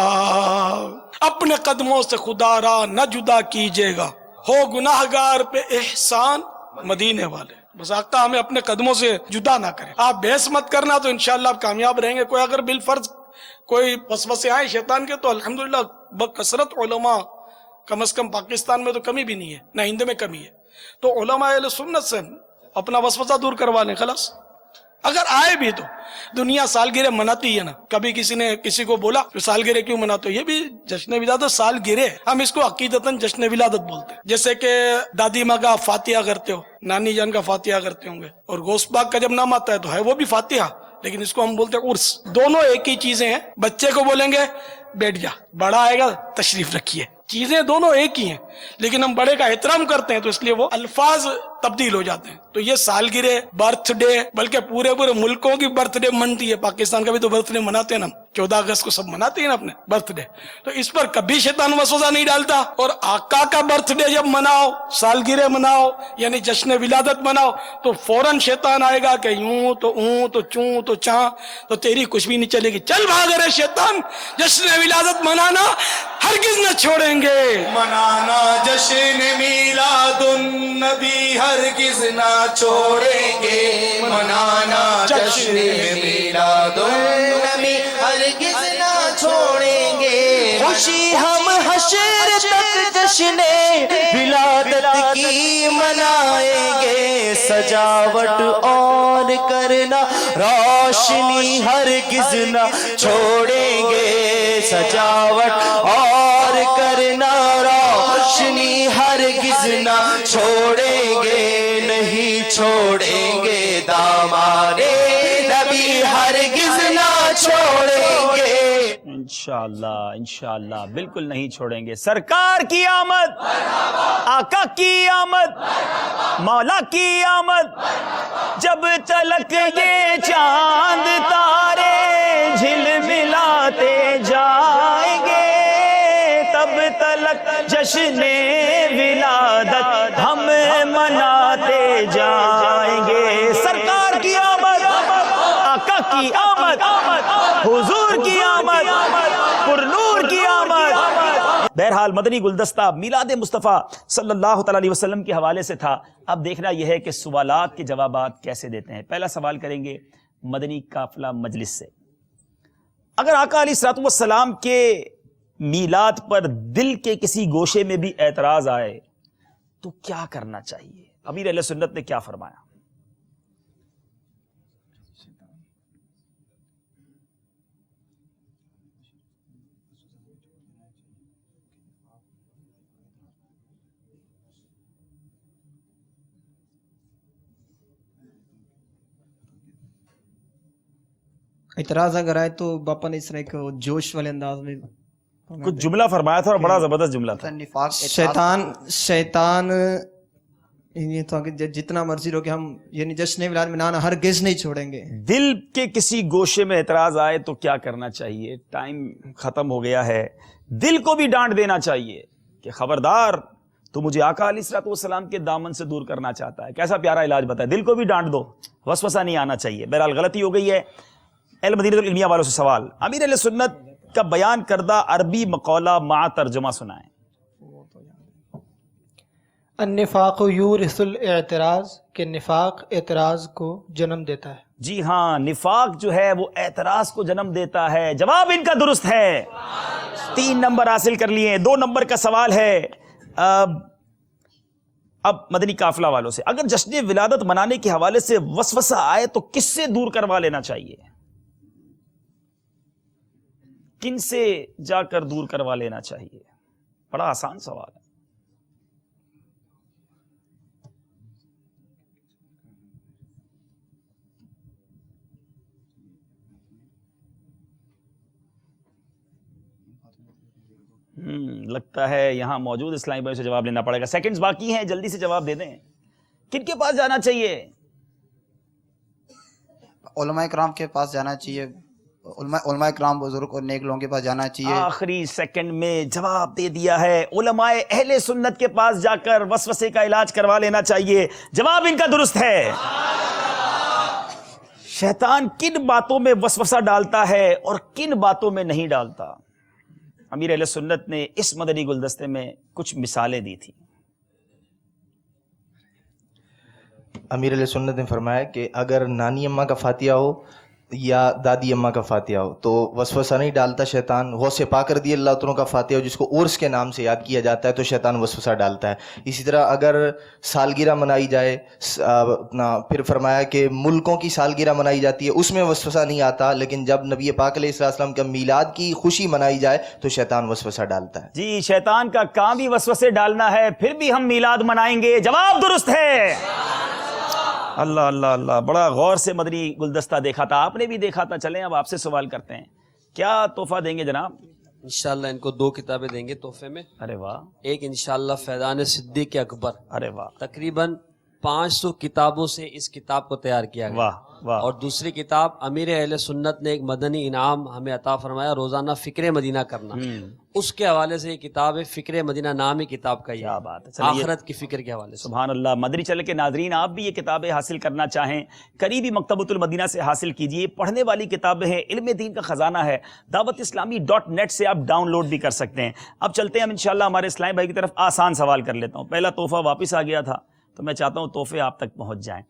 اپنے قدموں سے خدا را نہ جدا کیجیے گا، ہو گناہگار پہ احسان مدینے والے. بس آقا ہمیں اپنے قدموں سے جدا نہ کریں. آپ بحث مت کرنا تو انشاءاللہ آپ کامیاب رہیں گے. کوئی اگر بالفرض کوئی وسوسے آئیں شیطان کے تو الحمدللہ بکثرت علماء، کم از کم پاکستان میں تو کمی بھی نہیں ہے، نہ ہند میں کمی ہے. تو علماء اہل سنت سے اپنا وسوسہ دور کروا لیں خلاص. اگر آئے بھی تو دنیا سالگرہ مناتی ہے نا. کبھی کسی نے کسی کو بولا کہ سالگرہ کیوں مناتے ہو؟ یہ بھی جشن ولادت سالگرہ، ہم اس کو عقیدتاً جشن ولادت بولتے ہیں. جیسے کہ دادی ماں کا فاتحہ کرتے ہو، نانی جان کا فاتحہ کرتے ہوں گے، اور گوشت پاک کا جب نام آتا ہے تو ہے وہ بھی فاتحہ، لیکن اس کو ہم بولتے ہیں عرس. دونوں ایک ہی چیزیں ہیں. بچے کو بولیں گے بیٹھ جا، بڑا آئے گا تشریف رکھیے. چیزیں دونوں ایک ہی ہیں، لیکن ہم بڑے کا احترام کرتے ہیں تو اس لیے وہ الفاظ تبدیل ہو جاتے ہیں. تو یہ سالگرہ، برتھ ڈے، بلکہ پورے ملکوں کی برتھ ڈے منتی ہے. پاکستان کا بھی تو برتھ ڈے مناتے ہیں نا، 14 اگست کو سب مناتے ہیں نا اپنے برتھ ڈے. تو اس پر کبھی شیطان وسوسہ نہیں ڈالتا. اور آقا کا برتھ ڈے جب مناؤ، سالگرہ مناؤ، یعنی جشن ولادت مناؤ، تو فوراً شیطان آئے گا کہ یوں تو اوں تو چوں تو چاں، تو تیری کچھ بھی نہیں چلے گی. چل بھاگ رہے شیطان، جشن ولادت منانا ہرگز نہ چھوڑیں گے. منانا جشن میلاد النبی ہرگز نہ چھوڑیں گے. منانا جشن میلاد النبی ہرگز نہ چھوڑیں گے. خوشی ہم حشر تک جشن ولادت کی منائیں گے. سجاوٹ اور کرنا روشنی ہرگز نہ چھوڑیں گے. سجاوٹ اور کرنا روشنی ہرگز نہ چھوڑیں گے. نہیں چھوڑیں گے دامان نبی ہرگز نہ چھوڑیں گے. انشاءاللہ انشاءاللہ بالکل نہیں چھوڑیں گے. سرکار کی آمد، آقا کی آمد، مولا کی آمد. جب تلک یہ چاند تارے جھلملاتے جائیں گے، تب تلک جشن ولادت ہم مناتے جائیں گے. سرکار کی آمد، آقا کی آمد، حضور کی آمد، پرنور کی آمد. بہرحال مدنی گلدستہ میلاد مصطفیٰ صلی اللہ تعالی علیہ وسلم کے حوالے سے تھا. اب دیکھنا یہ ہے کہ سوالات کے جوابات کیسے دیتے ہیں. پہلا سوال کریں گے مدنی قافلہ مجلس سے. اگر آقا علیہ الصلوۃ والسلام کے میلاد پر دل کے کسی گوشے میں بھی اعتراض آئے تو کیا کرنا چاہیے؟ امیر اہل سنت نے کیا فرمایا؟ اعتراض اگر آئے تو باپا نے اس طرح ایک جوش والے انداز میں کچھ جملہ فرمایا تھا اور بڑا زبردست جملہ تھا. نفاق شیطان یہ تو کہ جتنا مرضی رو کہ ہم یعنی جشن ولادت منانا ہرگز نہیں چھوڑیں گے. دل کے کسی گوشے میں اعتراض آئے تو کیا کرنا چاہیے؟ ٹائم ختم ہو گیا ہے. دل کو بھی ڈانٹ دینا چاہیے کہ خبردار تو مجھے آقا علیہ الصلوۃ والسلام کے دامن سے دور کرنا چاہتا ہے. کیسا پیارا علاج بتایا. دل کو بھی ڈانٹ دو, وسوسہ نہیں آنا چاہیے. بہرحال غلطی ہو گئی ہے. اہل مدینہ العلمیہ والوں سے سوال, امیر اہل سنت کا بیان کردہ عربی مقولہ مع ترجمہ سنائیں. النفاق یورث الاعتراض کہ نفاق اعتراض کو جنم دیتا ہے. جی ہاں, نفاق جو ہے وہ اعتراض کو جنم دیتا ہے. جواب ان کا درست ہے. 3 نمبر حاصل کر لیے. 2 نمبر کا سوال ہے اب مدنی قافلہ والوں سے. اگر جشن ولادت منانے کے حوالے سے وسوسہ آئے تو کس سے دور کروا لینا چاہیے؟ کن سے جا کر دور کروا لینا چاہیے؟ بڑا آسان سوال ہے. لگتا ہے یہاں موجود اسلامی بھائی سے جواب لینا پڑے گا. سیکنڈز باقی ہیں, جلدی سے جواب دے دیں. کن کے پاس جانا چاہیے؟ علماء کرام کے پاس جانا چاہیے. علماء کرام بزرگ اور نیک لوگوں کے پاس جانا چاہیے. آخری سیکنڈ میں جواب دے دیا ہے. علماء اہل سنت کے پاس جا کر وسوسے کا علاج کروا لینا چاہیے. جواب ان کا درست ہے. شیطان کن باتوں میں وسوسہ ڈالتا ہے اور کن باتوں میں نہیں ڈالتا؟ امیر اہل سنت نے اس مدنی گلدستے میں کچھ مثالیں دی تھی. امیر علیہ سنت نے فرمایا کہ اگر نانی اماں کا فاتحہ ہو یا دادی اماں کا فاتحہ ہو تو وسوسہ نہیں ڈالتا شیطان. غوث پاک رضی اللہ عنہ کا فاتحہ ہو جس کو عرس کے نام سے یاد کیا جاتا ہے تو شیطان وسوسہ ڈالتا ہے. اسی طرح اگر سالگرہ منائی جائے پھر فرمایا کہ ملکوں کی سالگرہ منائی جاتی ہے اس میں وسوسہ نہیں آتا, لیکن جب نبی پاک علیہ السلام کا میلاد کی خوشی منائی جائے تو شیطان وسوسہ ڈالتا ہے. جی, شیطان کا کام بھی وسوسے ڈالنا ہے, پھر بھی ہم میلاد منائیں گے. جواب درست ہے. اللہ اللہ اللہ, بڑا غور سے مدنی گلدستہ دیکھا تھا, آپ نے بھی دیکھا تھا. چلیں اب آپ سے سوال کرتے ہیں, کیا تحفہ دیں گے جناب؟ انشاءاللہ ان کو 2 کتابیں دیں گے تحفے میں. ارے واہ. ایک انشاءاللہ فیضان صدیق اکبر. ارے واہ. تقریباً 500 کتابوں سے اس کتاب کو تیار کیا گیا. واہ واہ. اور دوسری کتاب امیر اہل سنت نے ایک مدنی انعام ہمیں عطا فرمایا, روزانہ فکر مدینہ کرنا. اس کے حوالے سے یہ کتاب ہے, فکر مدینہ نام ہے کتاب کا. یہ کیا بات ہے. آخرت کی فکر کے حوالے سے. سبحان اللہ. مدنی چینل کے ناظرین, آپ بھی یہ کتابیں حاصل کرنا چاہیں قریبی مکتبۃ المدینہ سے حاصل کیجیے. پڑھنے والی کتابیں ہیں, علم دین کا خزانہ ہے. dawatIslami.net سے آپ ڈاؤن لوڈ بھی کر سکتے ہیں. اب چلتے ہیں ہم انشاءاللہ ہمارے اسلامی بھائی کی طرف. آسان سوال کر لیتا ہوں. پہلا تحفہ واپس آ گیا تھا تو میں چاہتا ہوں تحفے آپ تک پہنچ جائیں.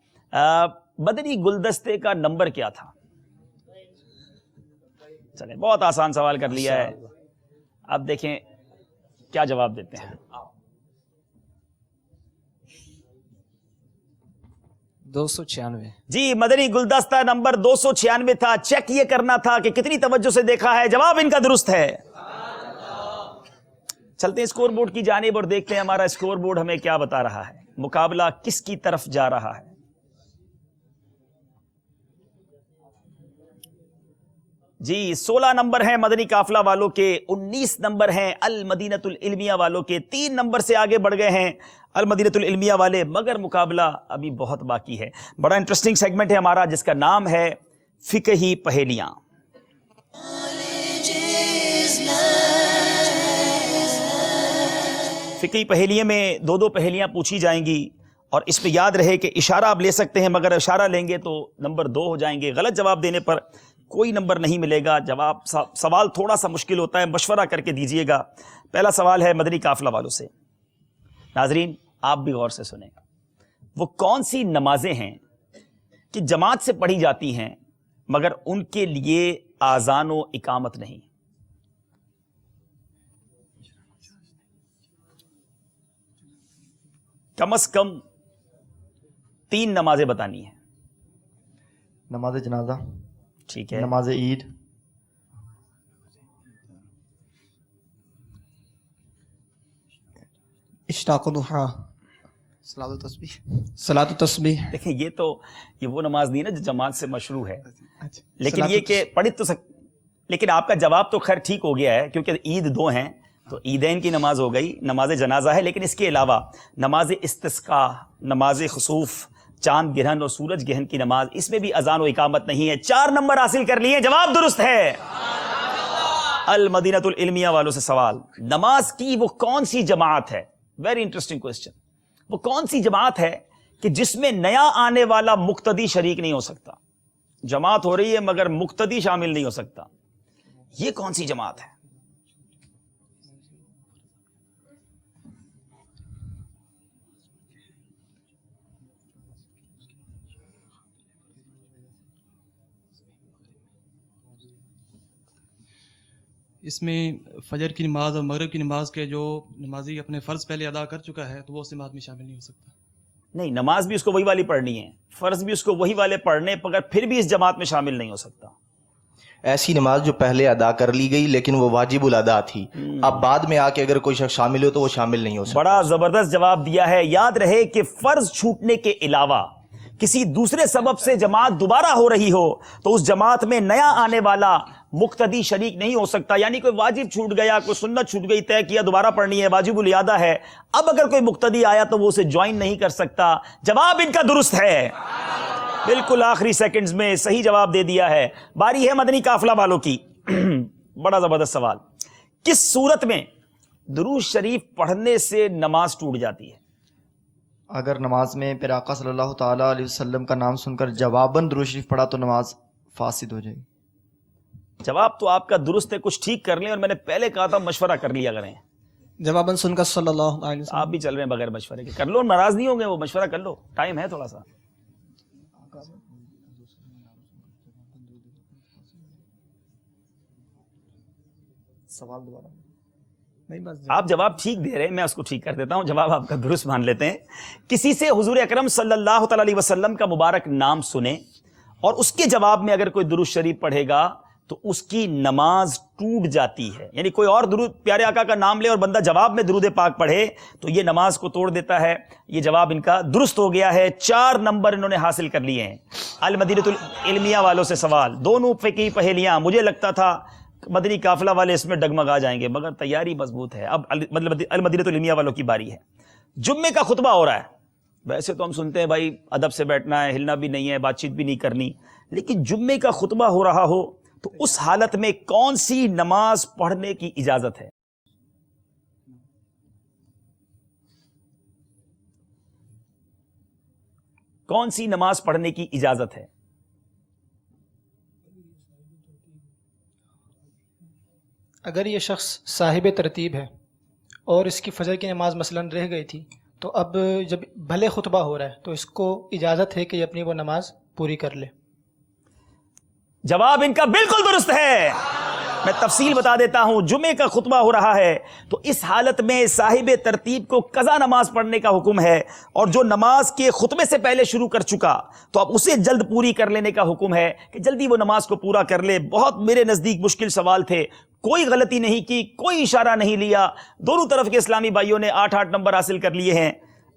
مدنی گلدستے کا نمبر کیا تھا؟ چلیں, بہت آسان سوال کر لیا ہے. اب دیکھیں کیا جواب دیتے ہیں. 296. جی, مدنی گلدستہ نمبر 296 تھا. چیک یہ کرنا تھا کہ کتنی توجہ سے دیکھا ہے. جواب ان کا درست ہے. چلتے ہیں اسکور بورڈ کی جانب اور دیکھتے ہیں ہمارا اسکور بورڈ ہمیں کیا بتا رہا ہے. مقابلہ کس کی طرف جا رہا ہے؟ جی, 16 نمبر ہیں مدنی قافلہ والوں کے, 19 نمبر ہیں المدینۃ العلمیہ والوں کے. 3 نمبر سے آگے بڑھ گئے ہیں المدینۃ العلمیہ والے, مگر مقابلہ ابھی بہت باقی ہے. بڑا انٹرسٹنگ سیگمنٹ ہے ہمارا جس کا نام ہے فقہی پہیلیاں. فقہی پہیلیے میں 2 پہیلیاں پوچھی جائیں گی اور اس پہ یاد رہے کہ اشارہ آپ لے سکتے ہیں, مگر اشارہ لیں گے تو نمبر 2 ہو جائیں گے. غلط جواب دینے پر کوئی نمبر نہیں ملے گا. سوال تھوڑا سا مشکل ہوتا ہے, مشورہ کر کے دیجئے گا. پہلا سوال ہے مدنی قافلہ والوں سے. ناظرین آپ بھی غور سے سنیں. وہ کون سی نمازیں ہیں کہ جماعت سے پڑھی جاتی ہیں مگر ان کے لیے آذان و اقامت نہیں؟ کم از کم 3 نمازیں بتانی ہیں. نماز جنازہ, ٹھیک ہے, نماز عید, اشراق الضحیٰ, صلاۃ و تسبیح. صلاۃ التسبیح. دیکھیں یہ وہ نماز نہیں ہے نا جو جماعت سے مشروع ہے, لیکن صلاۃ یہ کہ پڑھ تو لیکن آپ کا جواب تو خیر ٹھیک ہو گیا ہے, کیونکہ عید 2 ہیں تو عیدین کی نماز ہو گئی, نماز جنازہ ہے. لیکن اس کے علاوہ نماز استسقاء, نماز خسوف, چاند گرہن اور سورج گرہن کی نماز, اس میں بھی اذان و اقامت نہیں ہے. 4 نمبر حاصل کر لیے, جواب درست ہے. المدینۃ العلمیہ والوں سے سوال, نماز کی وہ کون سی جماعت ہے, ویری انٹرسٹنگ کوسچن, وہ کون سی جماعت ہے کہ جس میں نیا آنے والا مقتدی شریک نہیں ہو سکتا؟ جماعت ہو رہی ہے مگر مقتدی شامل نہیں ہو سکتا, یہ کون سی جماعت ہے؟ اس میں فجر کی نماز اور مغرب کی نماز کے جو نمازی اپنے فرض پہلے ادا کر چکا ہے تو وہ اس نماز میں شامل نہیں ہو سکتا. نہیں, نماز بھی اس کو وہی والی پڑھنی ہے, فرض بھی اس کو وہی والے پڑھنے, مگر پھر بھی اس جماعت میں شامل نہیں ہو سکتا. ایسی نماز جو پہلے ادا کر لی گئی لیکن وہ واجب الادا تھی, اب بعد میں آ کے اگر کوئی شخص شامل ہو تو وہ شامل نہیں ہو سکتا. بڑا زبردست جواب دیا ہے. یاد رہے کہ فرض چھوٹنے کے علاوہ کسی دوسرے سبب سے جماعت دوبارہ ہو رہی ہو تو اس جماعت میں نیا آنے والا مقتدی شریک نہیں ہو سکتا. یعنی کوئی واجب چھوٹ گیا, کوئی سنت چھوٹ گئی, طے کیا دوبارہ پڑھنی ہے, واجب الادا ہے, اب اگر کوئی مقتدی آیا تو وہ اسے جوائن نہیں کر سکتا. جواب ان کا درست ہے, بالکل آخری سیکنڈز میں صحیح جواب دے دیا ہے. باری ہے مدنی قافلہ والوں کی. بڑا زبردست سوال, کس صورت میں درود شریف پڑھنے سے نماز ٹوٹ جاتی ہے؟ اگر نماز میں پھر آقا صلی اللہ تعالیٰ علیہ وسلم کا نام سن کر جواباً درود شریف پڑھا تو نماز فاسد ہو جائے گی. جواب تو آپ کا درست ہے, کچھ ٹھیک کر لیں, اور میں نے پہلے کہا تھا مشورہ کر لیا کریں. جواباً سن کر صلی اللہ علیہ وسلم. آپ بھی چل رہے ہیں بغیر مشورے کے, کر لو, ناراض نہیں ہوں گے, وہ مشورہ کر لو, ٹائم ہے تھوڑا سا. سوال دوبارہ. آپ جواب ٹھیک دے رہے ہیں, میں اس کو ٹھیک کر دیتا ہوں, جواب آپ کا درست مان لیتے ہیں. کسی سے حضور اکرم صلی اللہ تعالی علیہ وسلم کا مبارک نام سنیں اور اس کے جواب میں اگر کوئی درود شریف پڑھے گا تو اس کی نماز ٹوٹ جاتی ہے. یعنی کوئی اور درود پیارے آقا کا نام لے اور بندہ جواب میں درود پاک پڑھے تو یہ نماز کو توڑ دیتا ہے. یہ جواب ان کا درست ہو گیا ہے. 4 نمبر انہوں نے حاصل کر لیے ہیں. المدینۃ العلمیہ والوں سے سوال, دونوں فقہی پہیلیاں, مجھے لگتا تھا مدنی قافلہ والے اس میں ڈگمگا جائیں گے مگر تیاری مضبوط ہے. اب المدینۃ العلمیہ والوں کی باری ہے. جمعے کا خطبہ ہو رہا ہے, ویسے تو ہم سنتے ہیں بھائی ادب سے بیٹھنا ہے, ہلنا بھی نہیں ہے, بات چیت بھی نہیں کرنی, لیکن جمعے کا خطبہ ہو رہا ہو تو اس حالت میں کون سی نماز پڑھنے کی اجازت ہے؟ کون سی نماز پڑھنے کی اجازت ہے؟ اگر یہ شخص صاحب ترتیب ہے اور اس کی فجر کی نماز مثلاً رہ گئی تھی تو اب جب بھلے خطبہ ہو رہا ہے تو اس کو اجازت ہے کہ یہ اپنی وہ نماز پوری کر لے. جواب ان کا بالکل درست ہے. میں تفصیل بتا دیتا ہوں. جمعے کا خطبہ ہو رہا ہے تو اس حالت میں صاحب ترتیب کو قضا نماز پڑھنے کا حکم ہے, اور جو نماز کے خطبے سے پہلے شروع کر چکا تو اب اسے جلد پوری کر لینے کا حکم ہے کہ جلدی وہ نماز کو پورا کر لے. بہت میرے نزدیک مشکل سوال تھے, کوئی غلطی نہیں کی, کوئی اشارہ نہیں لیا, دونوں طرف کے اسلامی بھائیوں نے 8 نمبر حاصل کر لیے ہیں.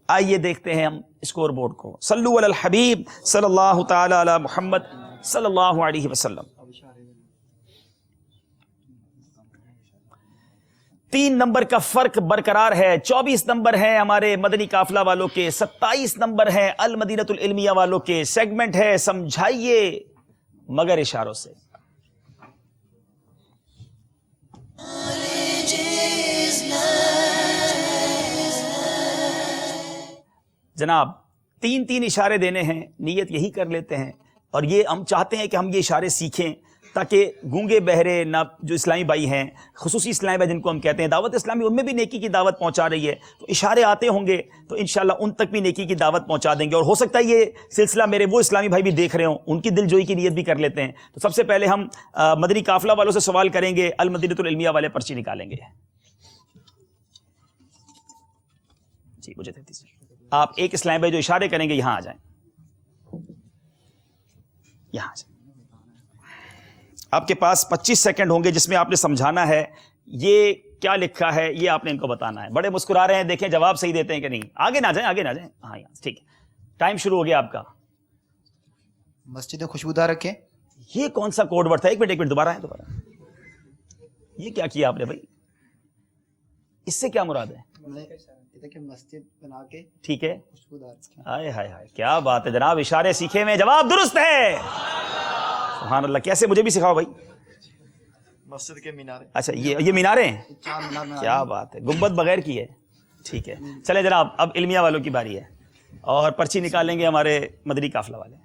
آئیے دیکھتے ہیں ہم اسکور بورڈ کو. صلو علی الحبیب صلی اللہ تعالی علی محمد صلی اللہ علیہ وسلم. 3 نمبر کا فرق برقرار ہے. 24 نمبر ہیں ہمارے مدنی قافلہ والوں کے, 27 نمبر ہیں المدینۃ العلمیہ والوں کے. سیگمنٹ ہے سمجھائیے مگر اشاروں سے. جناب 3 اشارے دینے ہیں, نیت یہی کر لیتے ہیں, اور یہ ہم چاہتے ہیں کہ ہم یہ اشارے سیکھیں تاکہ گونگے بہرے نہ جو اسلامی بھائی ہیں, خصوصی اسلامی بھائی جن کو ہم کہتے ہیں, دعوت اسلامی ان میں بھی نیکی کی دعوت پہنچا رہی ہے, تو اشارے آتے ہوں گے تو انشاءاللہ ان تک بھی نیکی کی دعوت پہنچا دیں گے. اور ہو سکتا ہے یہ سلسلہ میرے وہ اسلامی بھائی بھی دیکھ رہے ہوں, ان کی دل جوئی کی نیت بھی کر لیتے ہیں. تو سب سے پہلے ہم مدنی قافلہ والوں سے سوال کریں گے. المدینۃ العلمیہ والے پرچی نکالیں گے. جی مجھے آپ ایک اسلامی بھائی جو اشارے کریں گے یہاں آ جائیں. یہاں سے آپ کے پاس 25 سیکنڈ ہوں گے جس میں آپ نے سمجھانا ہے یہ کیا لکھا ہے، یہ آپ نے ان کو بتانا ہے. بڑے مسکرا رہے ہیں، دیکھیں جواب صحیح دیتے ہیں کہ نہیں. آگے نہ جائیں، آگے نہ جائیں. ہاں یہاں ٹھیک ہے، ٹائم شروع ہو گیا آپ کا. مسجد خوشبودار رکھیں. یہ کون سا کوڈ ورڈ تھا؟ ایک منٹ دوبارہ ہے، دوبارہ. یہ کیا کیا آپ نے بھائی؟ اس سے کیا مراد ہے؟ مسجد بنا کے ٹھیک ہے. خوشبودار. ہائے ہائے ہائے، کیا بات ہے جناب، اشارے سیکھے میں جواب درست ہے. سبحان اللہ. کیسے؟ مجھے بھی سکھاؤ بھائی. مسجد کے مینارے. اچھا یہ میناریں ہیں، چار مینار میں کیا بات ہے. گنبد بغیر کی ہے. ٹھیک ہے چلے جناب، اب علمیہ والوں کی باری ہے اور پرچی نکالیں گے ہمارے مدنی قافلہ والے.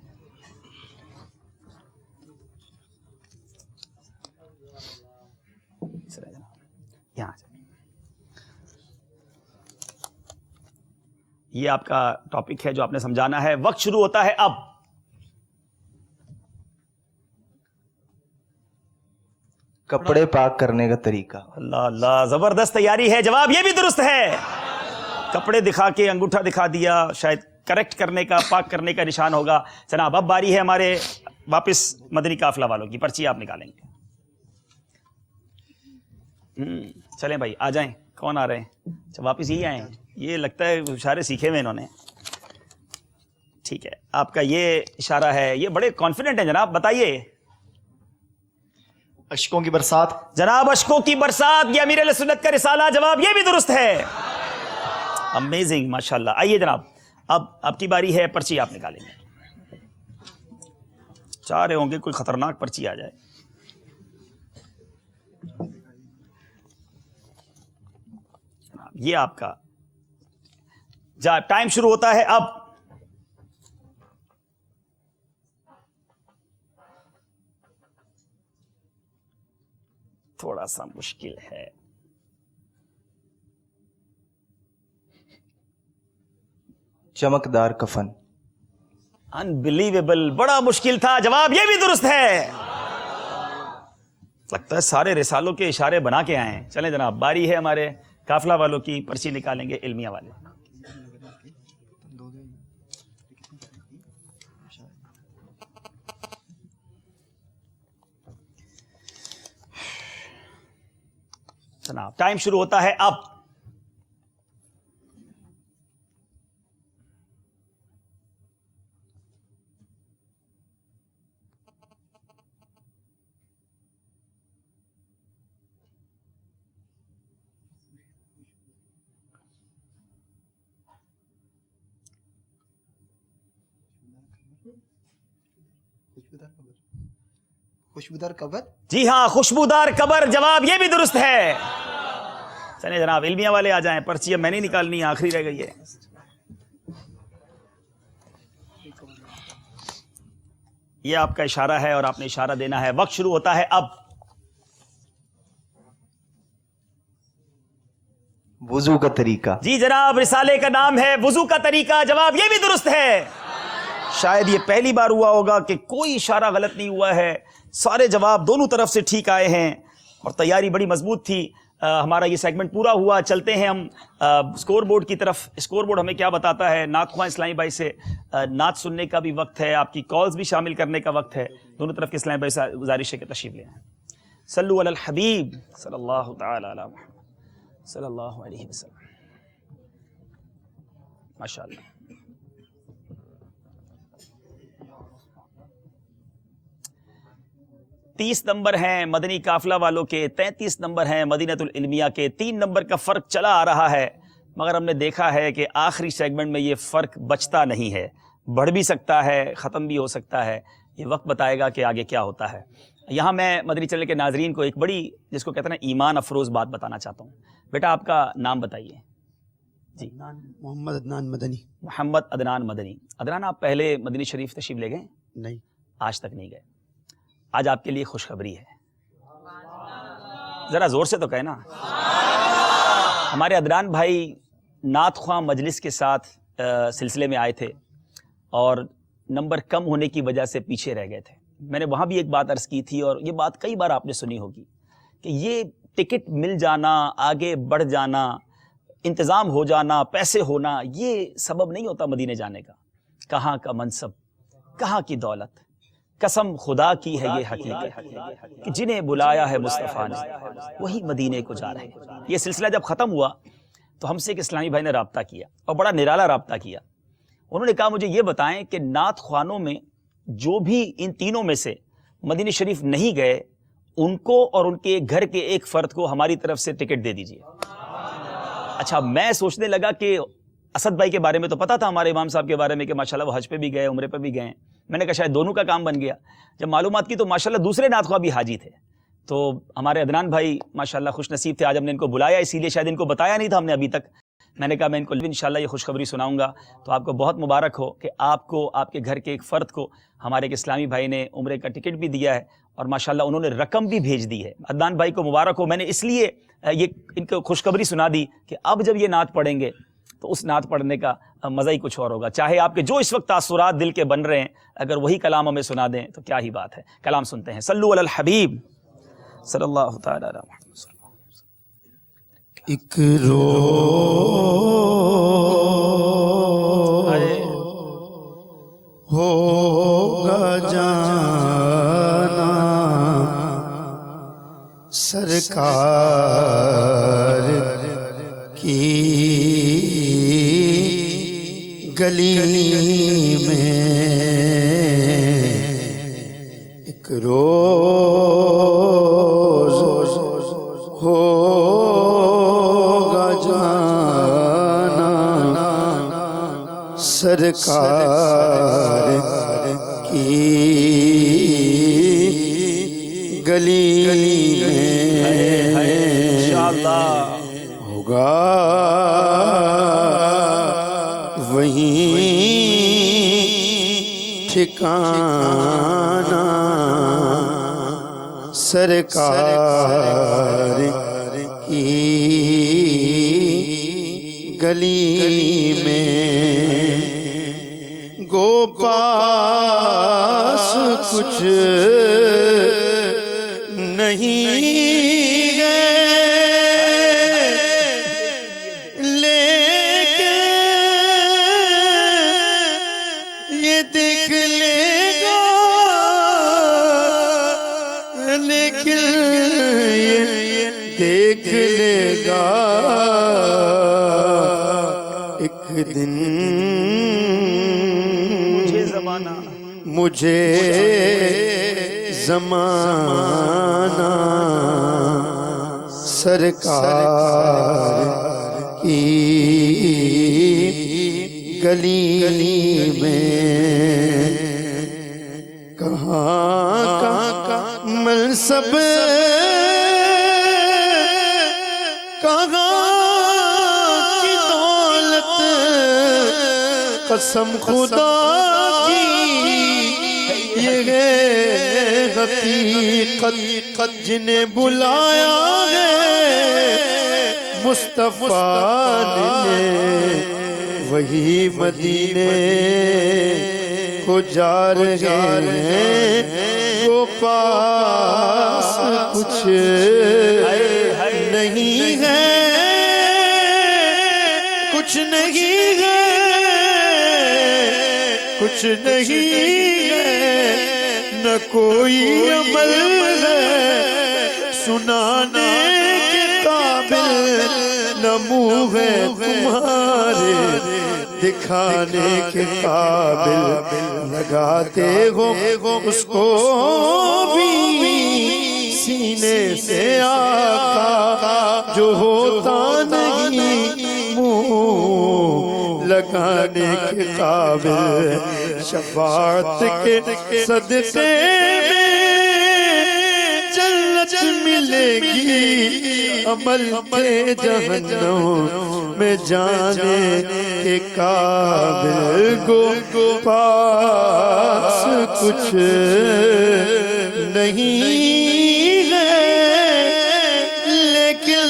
یہاں یہ آپ کا ٹاپک ہے جو آپ نے سمجھانا ہے. وقت شروع ہوتا ہے اب. کپڑے پاک کرنے کا طریقہ. اللہ اللہ، زبردست تیاری ہے. جواب یہ بھی درست ہے. کپڑے دکھا کے انگوٹھا دکھا دیا، شاید کریکٹ کرنے کا، پاک کرنے کا نشان ہوگا. جناب اب باری ہے ہمارے واپس مدنی قافلہ والوں کی. پرچی آپ نکالیں گے. چلیں بھائی آ جائیں. کون آ رہے ہیں؟ اچھا واپس یہی آئے ہیں. یہ لگتا ہے اشارے سیکھے ہوئے انہوں نے. ٹھیک ہے آپ کا یہ اشارہ ہے. یہ بڑے کانفیڈنٹ ہیں جناب. بتائیے. اشکوں کی برسات. جناب اشکوں کی برسات، یہ امیر اہل سنت کا رسالہ. جواب یہ بھی درست ہے. امیزنگ، ماشاءاللہ. آئیے جناب اب آپ کی باری ہے. پرچی آپ نکالیں گے. چاہ رہے ہوں گے کوئی خطرناک پرچی آ جائے. یہ آپ کا ٹائم شروع ہوتا ہے اب. تھوڑا سا مشکل ہے. چمکدار کفن. انبلیویبل، بڑا مشکل تھا. جواب یہ بھی درست ہے. لگتا ہے سارے رسالوں کے اشارے بنا کے آئے ہیں. چلیں جناب باری ہے ہمارے قافلہ والوں کی. پرچی نکالیں گے علمیہ والے. جناب ٹائم شروع ہوتا ہے اب. خوشبودار قبر. جی ہاں خوشبودار قبر. جواب یہ بھی درست ہے. چلیں جناب علمیہ والے آ جائیں. پرچی اب میں نہیں نکالنی، آخری رہ گئی ہے. یہ آپ کا اشارہ ہے اور آپ نے اشارہ دینا ہے. وقت شروع ہوتا ہے اب. وضو کا طریقہ. جی جناب رسالے کا نام ہے وضو کا طریقہ. جواب یہ بھی درست ہے. شاید یہ پہلی بار ہوا ہوگا کہ کوئی اشارہ غلط نہیں ہوا ہے. سارے جواب دونوں طرف سے ٹھیک آئے ہیں اور تیاری بڑی مضبوط تھی. ہمارا یہ سیگمنٹ پورا ہوا. چلتے ہیں ہم اسکور بورڈ کی طرف. اسکور بورڈ ہمیں کیا بتاتا ہے؟ نعت خواں اسلامی بھائی سے نعت سننے کا بھی وقت ہے، آپ کی کالز بھی شامل کرنے کا وقت ہے. دونوں طرف کے اسلامی بھائی سے گزارش ہے کہ تشریف لے آئیں. صلو علی الحبیب صلی اللہ تعالی علی محمد صلی اللہ علیہ وسلم. ماشاءاللہ. تیس نمبر ہیں مدنی قافلہ والوں کے، 33 نمبر ہیں مدینۃ العلمیہ کے. 3 نمبر کا فرق چلا آ رہا ہے، مگر ہم نے دیکھا ہے کہ آخری سیگمنٹ میں یہ فرق بچتا نہیں ہے. بڑھ بھی سکتا ہے، ختم بھی ہو سکتا ہے. یہ وقت بتائے گا کہ آگے کیا ہوتا ہے. یہاں میں مدنی چینل کے ناظرین کو ایک بڑی، جس کو کہتے ہیں نا ایمان افروز بات بتانا چاہتا ہوں. بیٹا آپ کا نام بتائیے. جی محمد عدنان مدنی. محمد عدنان مدنی. عدنان آپ پہلے مدنی شریف تشریف لے گئے؟ نہیں، آج تک نہیں گئے. آج آپ کے لیے خوشخبری ہے. ذرا زور سے تو کہے نا. ہمارے عدنان بھائی نعت خواں مجلس کے ساتھ سلسلے میں آئے تھے اور نمبر کم ہونے کی وجہ سے پیچھے رہ گئے تھے. میں نے وہاں بھی ایک بات عرض کی تھی اور یہ بات کئی بار آپ نے سنی ہوگی کہ یہ ٹکٹ مل جانا، آگے بڑھ جانا، انتظام ہو جانا، پیسے ہونا، یہ سبب نہیں ہوتا مدینے جانے کا. کہاں کا منصب، کہاں کی دولت، قسم خدا کی ہے یہ حقیقت کہ جنہیں بلایا ہے مصطفیٰ نے وہی مدینے کو جا رہے ہیں۔ یہ سلسلہ جب ختم ہوا تو ہم سے ایک اسلامی بھائی نے رابطہ کیا اور بڑا نرالا رابطہ کیا۔ انہوں نے کہا مجھے یہ بتائیں کہ نعت خوانوں میں جو بھی ان تینوں میں سے مدینہ شریف نہیں گئے ان کو اور ان کے گھر کے ایک فرد کو ہماری طرف سے ٹکٹ دے دیجیے۔ اچھا میں سوچنے لگا کہ اسد بھائی کے بارے میں تو پتا تھا ہمارے امام صاحب کے بارے میں کہ ماشاءاللہ وہ حج پہ بھی گئے عمرے پہ بھی گئے ہیں، میں نے کہا شاید دونوں کا کام بن گیا۔ جب معلومات کی تو ماشاءاللہ دوسرے نعت خواہ بھی حاجی تھے، تو ہمارے عدنان بھائی ماشاءاللہ خوش نصیب تھے، آج ہم نے ان کو بلایا، اسی لیے شاید ان کو بتایا نہیں تھا ہم نے ابھی تک۔ میں نے کہا میں ان کو انشاءاللہ یہ خوشخبری سناؤں گا، تو آپ کو بہت مبارک ہو کہ آپ کو آپ کے گھر کے ایک فرد کو ہمارے ایک اسلامی بھائی نے عمرے کا ٹکٹ بھی دیا ہے اور ماشاءاللہ انہوں نے رقم بھی بھیج دی ہے۔ عدنان بھائی کو مبارک ہو۔ میں نے اس لیے یہ ان کو خوشخبری سنا دی کہ اب جب یہ نعت پڑھیں گے تو اس نعت پڑھنے کا مزہ ہی کچھ اور ہوگا، چاہے آپ کے جو اس وقت تاثرات دل کے بن رہے ہیں اگر وہی کلام ہمیں سنا دیں تو کیا ہی بات ہے۔ کلام سنتے ہیں۔ صلو علی الحبیب صلی اللہ تعالی علیہ وسلم۔ ایک رو ہوگا جانا سرکار کی گلی میں، ایک روز ہوگا جانا سرکار کی گلی میں، انشاءاللہ ہوگا وہیں ٹھکانہ سرکار کی گلی میں، گو پاس کچھ نہیں ہے لیکن یہ دیکھ لے گا، لیکن یہ دیکھ لے گا ایک دن مجھے زمانہ سرکار کی گلی میں، کہاں کا منصب کہاں کی دولت، قسم خدا یہ ہے حقیقت، جنہیں بلایا ہے مصطفیٰ نے وہی مدینے کو جا رہے ہیں، وہ پاس کچھ نہیں ہے، کچھ نہیں ہے، کچھ نہیں ہے، نہ کوئی عمل ہے سنانے کے قابل، نہ منہ ہے تمہارے دکھانے کے قابل، لگاتے ہو اس کو بھی سینے سے آقا جو ہوتا نہیں منہ لگانے کے قابل، شفاعت کے صدقے میں جنت ملے گی، عمل کے جہنم میں جانے کے قابل، گو پاس کچھ نہیں ہے لیکن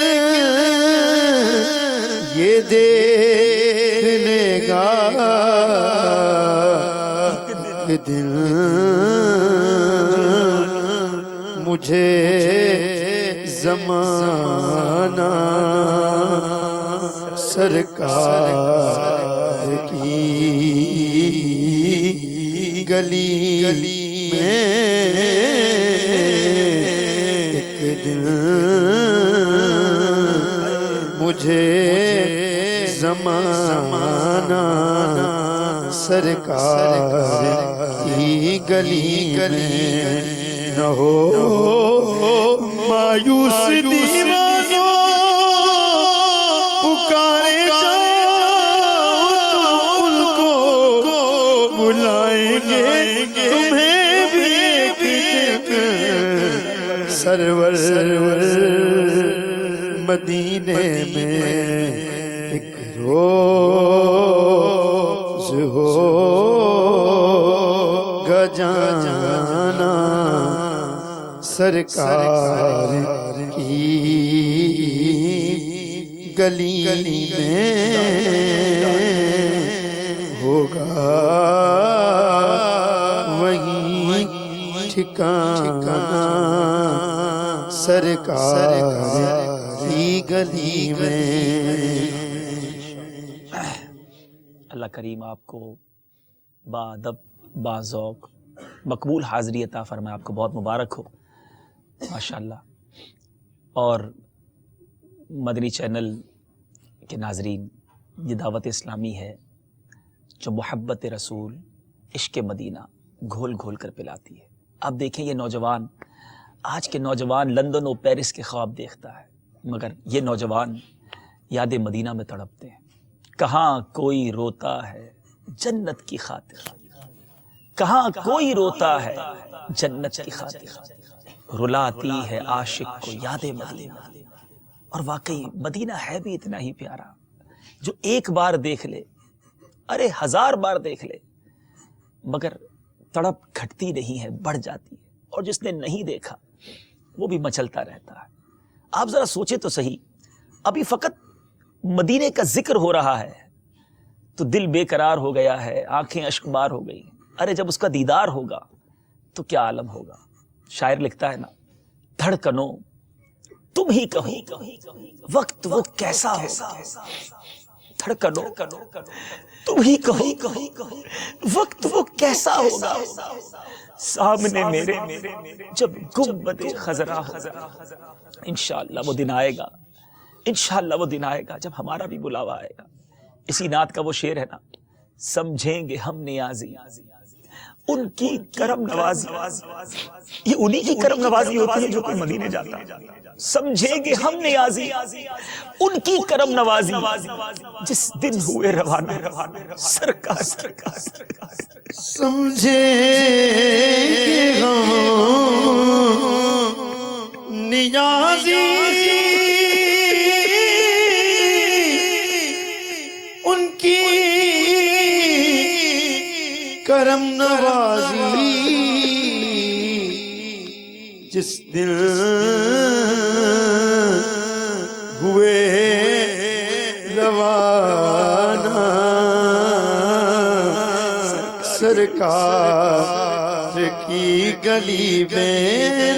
یہ دیکھ لے گا ایک دن مجھے زمانہ سرکار کی گلی ایک دن مجھے زمانہ سرکار کی گلی میں نہ ہو مایوس دیوانوں پکارے جاؤ ان کو بلائیں گے تمہیں بھی ایک دن سرور مدینے میں ایک روز ہوگا جانا سرکار کی گلی میں ہوگا وہیں ٹھکانا سرکار کی گلی میں. اللہ کریم آپ کو باادب باذوق مقبول حاضری عطا فرمائے. آپ کو بہت مبارک ہو ماشاءاللہ. اور مدنی چینل کے ناظرین، یہ دعوت اسلامی ہے جو محبت رسول، عشق مدینہ گھول گھول کر پلاتی ہے. آپ دیکھیں یہ نوجوان، آج کے نوجوان لندن و پیرس کے خواب دیکھتا ہے، مگر یہ نوجوان یاد مدینہ میں تڑپتے ہیں. کہاں کوئی روتا ہے جنت کی خاطر، کہاں کوئی روتا ہے جنت کی خاطر، رلاتی ہے عاشق کو یاد مدینہ. اور واقعی مدینہ ہے بھی اتنا ہی پیارا، جو ایک بار دیکھ لے، ارے 1000 بار دیکھ لے، مگر تڑپ گھٹتی نہیں ہے، بڑھ جاتی ہے. اور جس نے نہیں دیکھا وہ بھی مچلتا رہتا ہے. آپ ذرا سوچیں تو صحیح، ابھی فقط مدینے کا ذکر ہو رہا ہے تو دل بے قرار ہو گیا ہے، آنکھیں اشک بار ہو گئی. ارے جب اس کا دیدار ہوگا تو کیا عالم ہوگا. شاعر لکھتا ہے نا، دھڑکنوں تم ہی کہو وقت وہ کیسا ہوگا، دھڑکنوں تم ہی کہو وقت وہ کیسا ہوگا. سامنے میرے جب گنبد خضرا ہوگا، انشاءاللہ وہ دن آئے گا، انشاءاللہ وہ دن آئے گا جب ہمارا بھی بلاوا آئے گا. اسی نعت کا وہ شعر ہے نا، سمجھیں گے ہم نیازی ان کی کرم نوازی. یہ انہی کی کرم نوازی ہوتی ہے جو کوئی مدینے جاتا ہے. سمجھیں گے ہم نیازی ان کی کرم نوازی، جس دن ہوئے روانہ سرکار. سمجھیں گے ہم نیازی ان کی کرم نوازی، جس دن ہوئے روانہ سرکار کی گلی میں.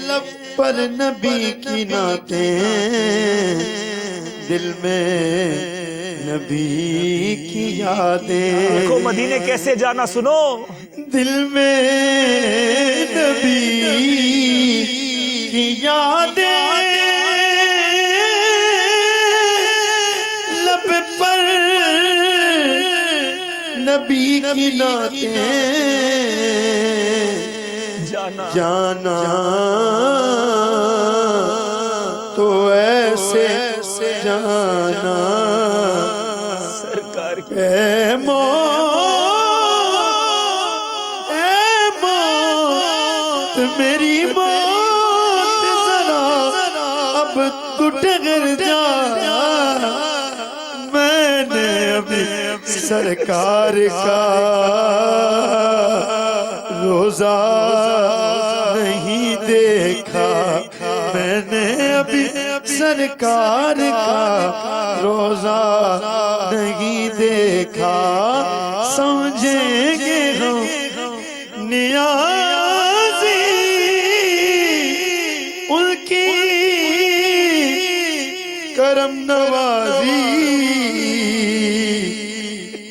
لب پر نبی کی نعتیں، دل میں نبی کی یادیں. دیکھو مدینے کیسے جانا سنو، دل میں نبی کی یادیں، لب پر نبی کی نعتیں. جانا تو ایسے جانا سرکار کی. اے موت میری موت ذرا اب تو ٹھہر جا، میں نے ابھی سرکار کا روزہ نہیں دیکھا، میں نے ابھی سرکار کا روزہ نہیں دیکھا. سمجھیں گے ہم نیازی ان کی کرم نوازی،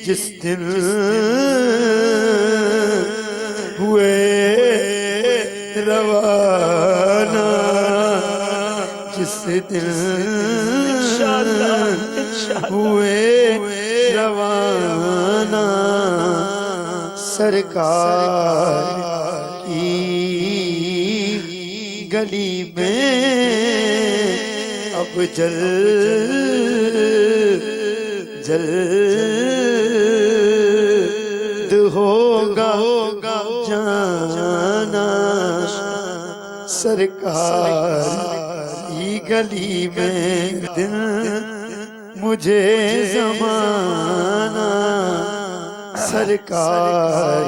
جس دن ہوئے دن ہوئے روانہ سرکار کی گلی میں اب جلد ہوگا جانا سرکار کی گلی میں دن مجھے زمانہ سرکار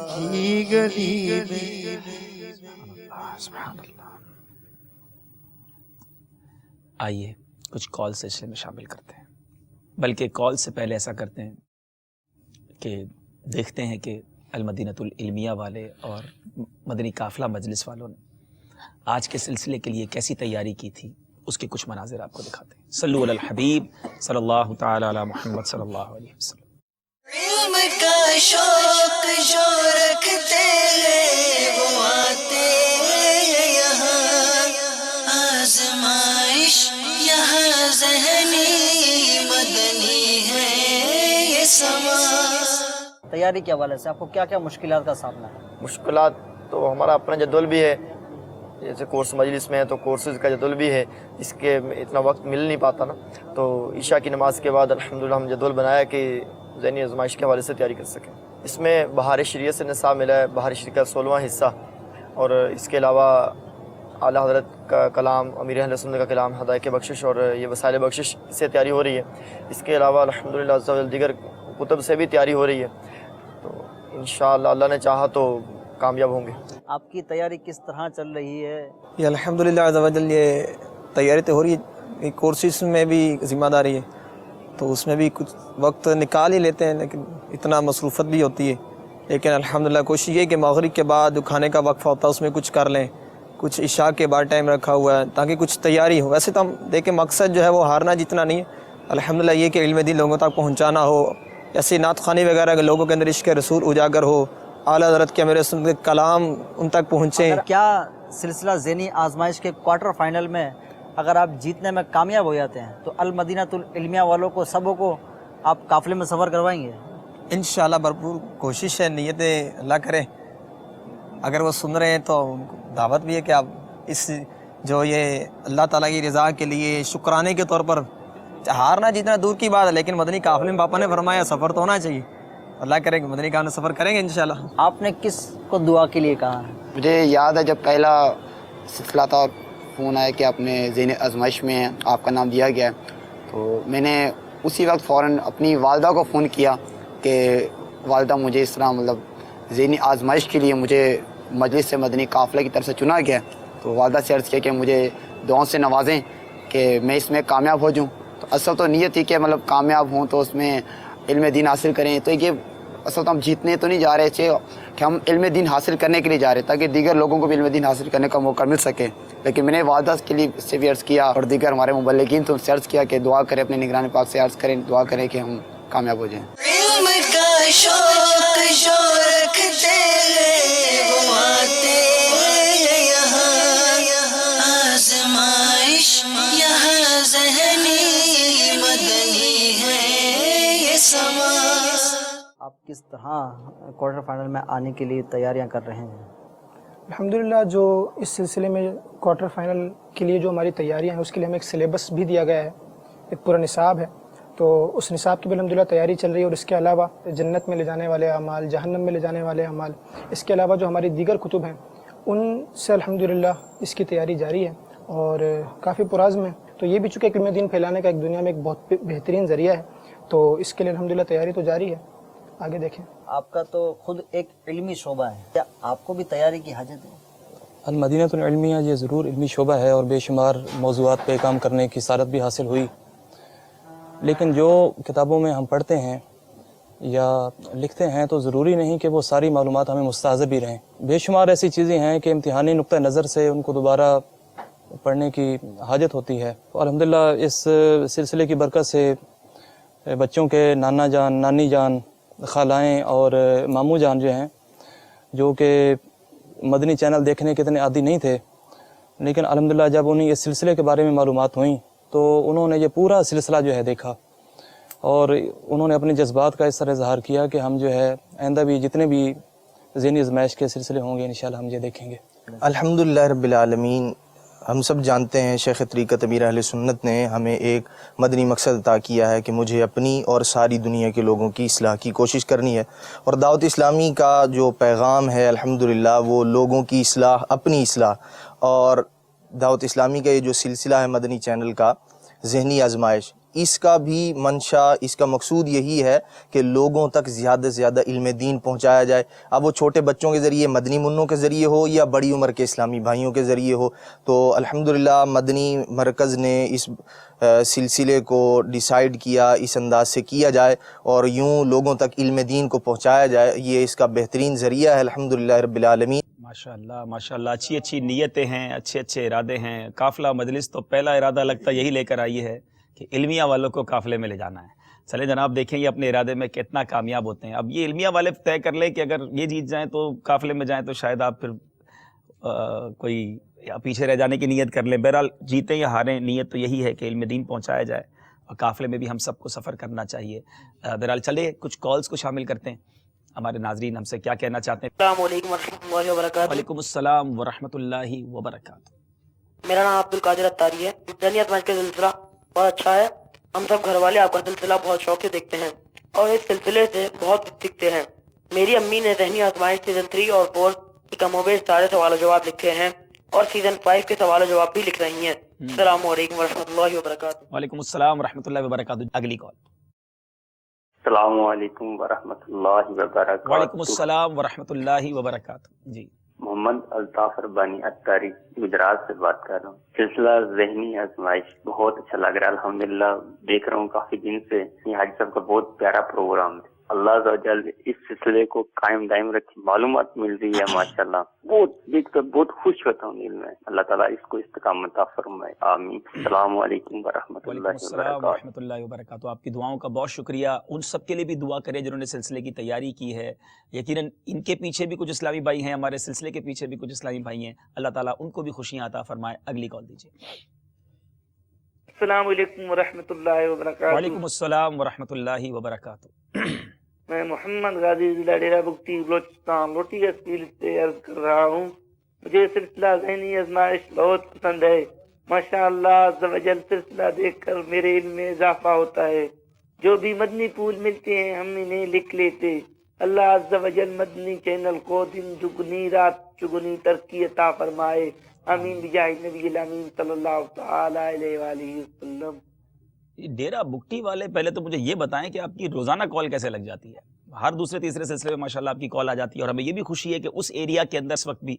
کی گلی میں. آئیے کچھ کال سلسلے میں شامل کرتے ہیں، بلکہ کال سے پہلے ایسا کرتے ہیں کہ دیکھتے ہیں کہ المدینۃ العلمیہ والے اور مدنی قافلہ مجلس والوں نے آج کے سلسلے کے لیے کیسی تیاری کی تھی، اس کے کچھ مناظر آپ کو دکھاتے ہیں. صلو علی الحبیب صلی اللہ تعالی علی محمد صلی اللہ علیہ وسلم. علم کا شوق جو رکھتے ہیں وہ آتے ہیں یہاں، آزمائش یہاں ذہنی مدنی ہے یہ سما. تیاری کے حوالے سے آپ کو کیا کیا مشکلات کا سامنا ہے؟ مشکلات تو ہمارا اپنا جدول بھی ہے، جیسے کورس مجلس میں ہے تو کورسز کا جدول بھی ہے، اس کے اتنا وقت مل نہیں پاتا نا، تو عشاء کی نماز کے بعد الحمدللہ ہم جدول بنایا کہ ذہنی آزمائش کے حوالے سے تیاری کر سکیں. اس میں بہار شریعت سے نصاب ملا ہے، بہار شریعت کا 16واں حصہ، اور اس کے علاوہ اعلیٰ حضرت کا کلام، امیر اہل سنت کا کلام، ہدایت بخشش اور یہ وسائل بخشش سے تیاری ہو رہی ہے. اس کے علاوہ الحمدللہ عز و جل دیگر کتب سے بھی تیاری ہو رہی ہے، تو انشاءاللہ اللہ نے چاہا تو کامیاب ہوں گے. آپ کی تیاری کس طرح چل رہی ہے؟ یہ الحمدللہ عز و جل یہ تیاری تو ہو رہی ہے، کورسز میں بھی ذمہ داری ہے تو اس میں بھی کچھ وقت نکال ہی لیتے ہیں، لیکن اتنا مصروفت بھی ہوتی ہے. لیکن الحمدللہ کوشش یہ کہ مغرب کے بعد جو کھانے کا وقفہ ہوتا ہے اس میں کچھ کر لیں، کچھ عشاء کے بعد ٹائم رکھا ہوا ہے تاکہ کچھ تیاری ہو. ویسے تو ہم دیکھیں مقصد جو ہے وہ ہارنا جتنا نہیں ہے، الحمدللہ یہ کہ علم دین لوگوں تک پہنچانا ہو، ایسی نعت خوانی وغیرہ کے لوگوں کے اندر عشق رسول اجاگر ہو، اعلیٰ حضرت کے میرے سنت کے کلام ان تک پہنچیں. کیا سلسلہ ذہنی آزمائش کے کوارٹر فائنل میں اگر آپ جیتنے میں کامیاب ہو جاتے ہیں تو المدینۃ العلمیہ والوں کو سبوں کو آپ قافلے میں سفر کروائیں گے؟ انشاءاللہ بھرپور کوشش ہے، نیتیں اللہ کرے. اگر وہ سن رہے ہیں تو ان کو دعوت بھی ہے کہ آپ اس جو یہ اللہ تعالیٰ کی رضا کے لیے شکرانے کے طور پر، ہارنا جتنا دور کی بات ہے لیکن مدنی قافلے میں پاپا نے فرمایا سفر تو ہونا چاہیے. اللہ کرے کہ مدنی قافلے میں سفر کریں گے انشاءاللہ. آپ نے کس کو دعا کے لیے کہا ہے؟ مجھے یاد ہے جب پہلا سلسلہ تھا فون آیا کہ آپ نے ذہنی آزمائش میں آپ کا نام دیا گیا ہے، تو میں نے اسی وقت فوراً اپنی والدہ کو فون کیا کہ والدہ مجھے اس طرح مطلب ذہنی آزمائش کے لیے مجھے مجلس سے مدنی قافلے کی طرف سے چنا گیا. تو والدہ سے عرض کیا کہ مجھے دعاؤں سے نوازیں کہ میں اس میں کامیاب ہو جاؤں. تو اصل تو نیت تھی کہ مطلب کامیاب ہوں تو اس میں علم دین حاصل کریں. تو یہ اصل تو ہم جیتنے تو نہیں جا رہے تھے کہ ہم علم دین حاصل کرنے کے لیے جا رہے تاکہ دیگر لوگوں کو بھی علم دین حاصل کرنے کا موقع مل سکے. لیکن میں نے والدہ کے لیے سے بھی عرض کیا اور دیگر ہمارے مبلغین تو ان سے عرض کیا کہ دعا کریں، اپنے نگران پاک سے عرض کریں، دعا کریں کہ ہم کامیاب ہو جائیں. علم کا شوق جو رکھتے ہیں وہ آتے ہیں یہاں، آزمائش یہاں ذہنی مدنی ہے یہ سما. آپ کس طرح کوارٹر فائنل میں آنے کے لیے تیاریاں کر رہے ہیں؟ الحمدللہ جو اس سلسلے میں کوارٹر فائنل کے لیے جو ہماری تیاریاں ہیں اس کے لیے ہمیں ایک سلیبس بھی دیا گیا ہے، ایک پورا نصاب ہے، تو اس نصاب کی بھی الحمدللہ تیاری چل رہی ہے. اور اس کے علاوہ جنت میں لے جانے والے اعمال، جہنم میں لے جانے والے اعمال، اس کے علاوہ جو ہماری دیگر کتب ہیں ان سے الحمدللہ اس کی تیاری جاری ہے اور کافی پرعزم ہے. تو یہ بھی چونکہ علم دین پھیلانے کا ایک دنیا میں ایک بہت بہترین ذریعہ ہے، تو اس کے لیے الحمدللہ تیاری تو جاری ہے. آگے دیکھیں. آپ کا تو خود ایک علمی شعبہ ہے، کیا آپ کو بھی تیاری کی حاجت ہے؟ المدینۃ العلمیہ یہ ضرور علمی شعبہ ہے اور بے شمار موضوعات پہ کام کرنے کی سعادت بھی حاصل ہوئی، لیکن جو کتابوں میں ہم پڑھتے ہیں یا لکھتے ہیں تو ضروری نہیں کہ وہ ساری معلومات ہمیں مستحضر بھی رہیں. بے شمار ایسی چیزیں ہیں کہ امتحانی نقطہ نظر سے ان کو دوبارہ پڑھنے کی حاجت ہوتی ہے. الحمدللہ اس سلسلے کی برکت سے بچوں کے نانا جان، نانی جان، خالائیں اور ماموں جان جو ہیں، جو کہ مدنی چینل دیکھنے کے اتنے عادی نہیں تھے، لیکن الحمدللہ جب انہیں اس سلسلے کے بارے میں معلومات ہوئیں تو انہوں نے یہ پورا سلسلہ جو ہے دیکھا اور انہوں نے اپنے جذبات کا اس طرح اظہار کیا کہ ہم جو ہے آئندہ بھی جتنے بھی ذہنی آزمائش کے سلسلے ہوں گے انشاءاللہ ہم یہ دیکھیں گے۔ الحمدللہ رب العالمین، ہم سب جانتے ہیں شیخ طریقت امیر اہل سنت نے ہمیں ایک مدنی مقصد عطا کیا ہے کہ مجھے اپنی اور ساری دنیا کے لوگوں کی اصلاح کی کوشش کرنی ہے، اور دعوت اسلامی کا جو پیغام ہے الحمدللہ وہ لوگوں کی اصلاح، اپنی اصلاح، اور دعوت اسلامی کا یہ جو سلسلہ ہے مدنی چینل کا ذہنی آزمائش، اس کا بھی منشا، اس کا مقصود یہی ہے کہ لوگوں تک زیادہ سے زیادہ علم دین پہنچایا جائے، اب وہ چھوٹے بچوں کے ذریعے، مدنی منوں کے ذریعے ہو یا بڑی عمر کے اسلامی بھائیوں کے ذریعے ہو۔ تو الحمدللہ مدنی مرکز نے اس سلسلے کو ڈیسائیڈ کیا اس انداز سے کیا جائے اور یوں لوگوں تک علم دین کو پہنچایا جائے، یہ اس کا بہترین ذریعہ ہے الحمدللہ رب العالمین۔ ماشاءاللہ ماشاءاللہ، اچھی اچھی نیتیں ہیں، اچھے اچھے ارادے ہیں۔ قافلہ مجلس تو پہلا ارادہ لگتا یہی لے کر آئی ہے کہ علمیہ والوں کو قافلے میں لے جانا ہے۔ چلیں جناب، دیکھیں یہ اپنے ارادے میں کتنا کامیاب ہوتے ہیں۔ اب یہ علمیہ والے طے کر لیں کہ اگر یہ جیت جائیں تو قافلے میں جائیں، تو شاید آپ پھر کوئی پیچھے رہ جانے کی نیت کر لیں۔ بہرحال جیتیں یا ہاریں، نیت تو یہی ہے کہ علم دین پہنچایا جائے اور قافلے میں بھی ہم سب کو سفر کرنا چاہیے۔ بہرحال چلے کچھ کالز کو شامل کرتے ہیں۔ ہمارے ناظرین ہم سے کیا کہنا چاہتے ہیں؟ السلام علیکم ورحمۃ اللہ وبرکاتہ۔ وعلیکم السلام ورحمۃ اللہ وبرکاتہ۔ میرا نام عبد القادر اتاری ہے۔ ذہنی آزمائش کا سلسلہ بہت اچھا ہے، ہم سب گھر والے آپ کا سلسلہ بہت شوق سے دیکھتے ہیں اور اس سلسلے سے بہت کچھ سیکھتے ہیں۔ میری امی نے ذہنی آزمائش سیزن 3 اور 4 کی کم و بیش سارے سوال و جواب لکھے ہیں اور سیزن 5 کے سوال و جواب بھی لکھ رہی ہیں۔ السلام علیکم ورحمۃ اللہ وبرکاتہ۔ وعلیکم السلام ورحمۃ اللہ وبرکاتہ۔ اگلی کال۔ السلام علیکم ورحمۃ اللہ وبرکاتہ۔ وعلیکم السلام ورحمۃ اللہ وبرکاتہ۔ جی، محمد الطاف ربانی اتاری گجرات سے بات کر رہا ہوں۔ سلسلہ ذہنی آزمائش بہت اچھا لگ رہا ہے، الحمدللہ دیکھ رہا ہوں کافی دن سے۔ یہ حاجی صاحب کا بہت پیارا پروگرام ہے، اللہ عز و جل اس سلسلے کو قائم دائم رکھے، معلومات مل رہی ہے ماشاءاللہ، بہت دیکھ کر بہت خوش ہوتا ہوں دل میں۔ اللہ تعالیٰ اس کو استقامت عطا فرمائے، آمین۔ السلام علیکم ورحمۃ وعلیکم اللہ السلام وبرکاتہ۔ ورحمۃ اللہ وبرکاتہ۔ آپ کی دعاؤں کا بہت شکریہ۔ ان سب کے لیے بھی دعا کریں جنہوں نے سلسلے کی تیاری کی ہے۔ یقیناً ان کے پیچھے بھی کچھ اسلامی بھائی ہیں، ہمارے سلسلے کے پیچھے بھی کچھ اسلامی بھائی ہیں، اللہ تعالیٰ ان کو بھی خوشیاں عطا فرمائے۔ اگلی کال دیجیے۔ السلام علیکم ورحمۃ اللہ وبرکاتہ۔ وعلیکم السلام ورحمۃ اللہ وبرکاتہ۔ میں محمد غازی ضلع ڈیرہ بگٹی بلوچستان لوٹی اسکیل سے عرض کر رہا ہوں، مجھے سلسلہ ذہنی آزمائش بہت پسند ہے۔ ماشاء اللہ عز و جل سلسلہ دیکھ کر میرے علم میں اضافہ ہوتا ہے، جو بھی مدنی پھول ملتے ہیں ہم انہیں لکھ لیتے۔ اللہ عز و جل مدنی چینل کو دن دگنی رات چگنی ترقی عطا فرمائے، آمین بجاہ نبی الامین صلی اللہ تعالی علیہ وآلہ وسلم۔ ڈیرہ بگٹی والے پہلے تو مجھے یہ بتائیں کہ آپ کی روزانہ کال کیسے لگ جاتی ہے؟ ہر دوسرے تیسرے سلسلے میں ماشاءاللہ آپ کی کال آ جاتی ہے، اور ہمیں یہ بھی خوشی ہے کہ اس ایریا کے اندر اس وقت بھی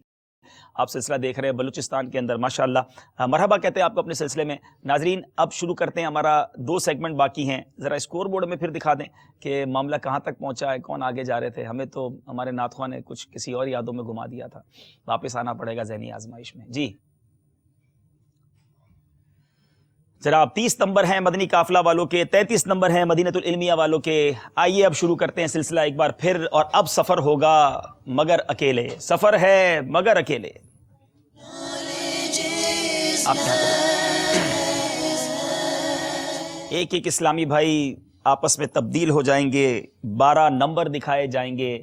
آپ سلسلہ دیکھ رہے ہیں، بلوچستان کے اندر ماشاءاللہ۔ مرحبا کہتے ہیں آپ کو اپنے سلسلے میں۔ ناظرین اب شروع کرتے ہیں، ہمارا 2 سیگمنٹ باقی ہیں۔ ذرا اسکور بورڈ میں پھر دکھا دیں کہ معاملہ کہاں تک پہنچا ہے، کون آگے جا رہے تھے۔ ہمیں تو ہمارے ناتخواں نے کچھ کسی اور یادوں میں گھما دیا تھا، واپس آنا پڑے گا ذہنی آزمائش میں۔ جی جناب 30 نمبر ہیں مدنی قافلہ والوں کے، 33 نمبر ہیں مدینۃ العلمیہ والوں کے۔ آئیے اب شروع کرتے ہیں سلسلہ ایک بار پھر، اور اب سفر ہوگا مگر اکیلے، سفر ہے مگر اکیلے۔ آپ ایک ایک اسلامی بھائی آپس میں تبدیل ہو جائیں گے، 12 نمبر دکھائے جائیں گے،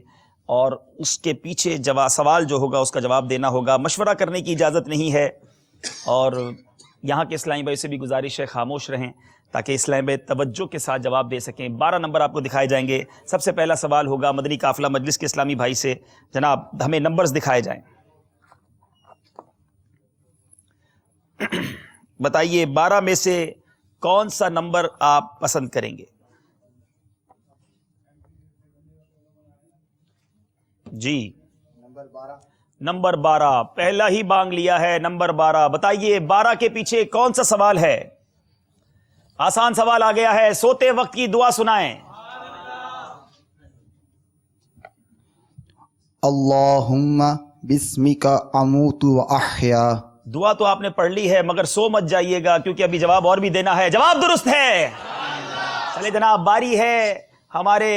اور اس کے پیچھے سوال جو ہوگا اس کا جواب دینا ہوگا۔ مشورہ کرنے کی اجازت نہیں ہے، اور یہاں کے اسلامی بھائی سے بھی گزارش ہے خاموش رہیں تاکہ اسلامی بھائی توجہ کے ساتھ جواب دے سکیں۔ 12 نمبر آپ کو دکھائے جائیں گے۔ سب سے پہلا سوال ہوگا مدنی قافلہ مجلس کے اسلامی بھائی سے، جناب ہمیں نمبرز دکھائے جائیں۔ بتائیے 12 میں سے کون سا نمبر آپ پسند کریں گے؟ جی نمبر 12 پہلا ہی بانگ لیا ہے، نمبر 12۔ بتائیے 12 کے پیچھے کون سا سوال ہے؟ آسان سوال آ گیا ہے، سوتے وقت کی دعا سنائیں۔ اللہم بسمک اموت و احیا۔ دعا تو آپ نے پڑھ لی ہے، مگر سو مت جائیے گا کیونکہ ابھی جواب اور بھی دینا ہے۔ جواب درست ہے۔ چلے جناب، باری ہے ہمارے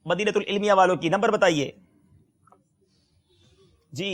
مدینۃ العلمیہ والوں کی۔ نمبر بتائیے جی۔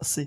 80।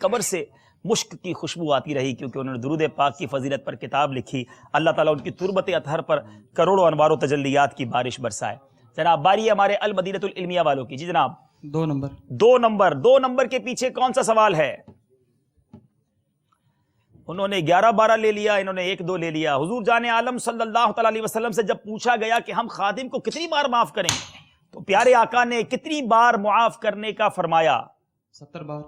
قبر سے مشک کی خوشبو آتی رہی کیونکہ انہوں نے درود پاک کی فضیلت پر کتاب لکھی. اللہ تعالیٰ ان کی تربت اطہر پر کروڑوں انوار و تجلیات کی بارش برسائے. جناب باری ہے ہمارے المدینۃ العلمیہ والوں کی. جی جناب 2 نمبر کے پیچھے کون سا سوال ہے؟ انہوں نے 11-12 لے لیا, انہوں نے 1-2 لے لیا. حضور جان عالم صلی اللہ تعالیٰ علیہ وسلم سے جب پوچھا گیا کہ ہم خادم کو کتنی بار معاف کریں تو پیارے آقا نے کتنی بار معاف کرنے کا فرمایا؟ 70 بار.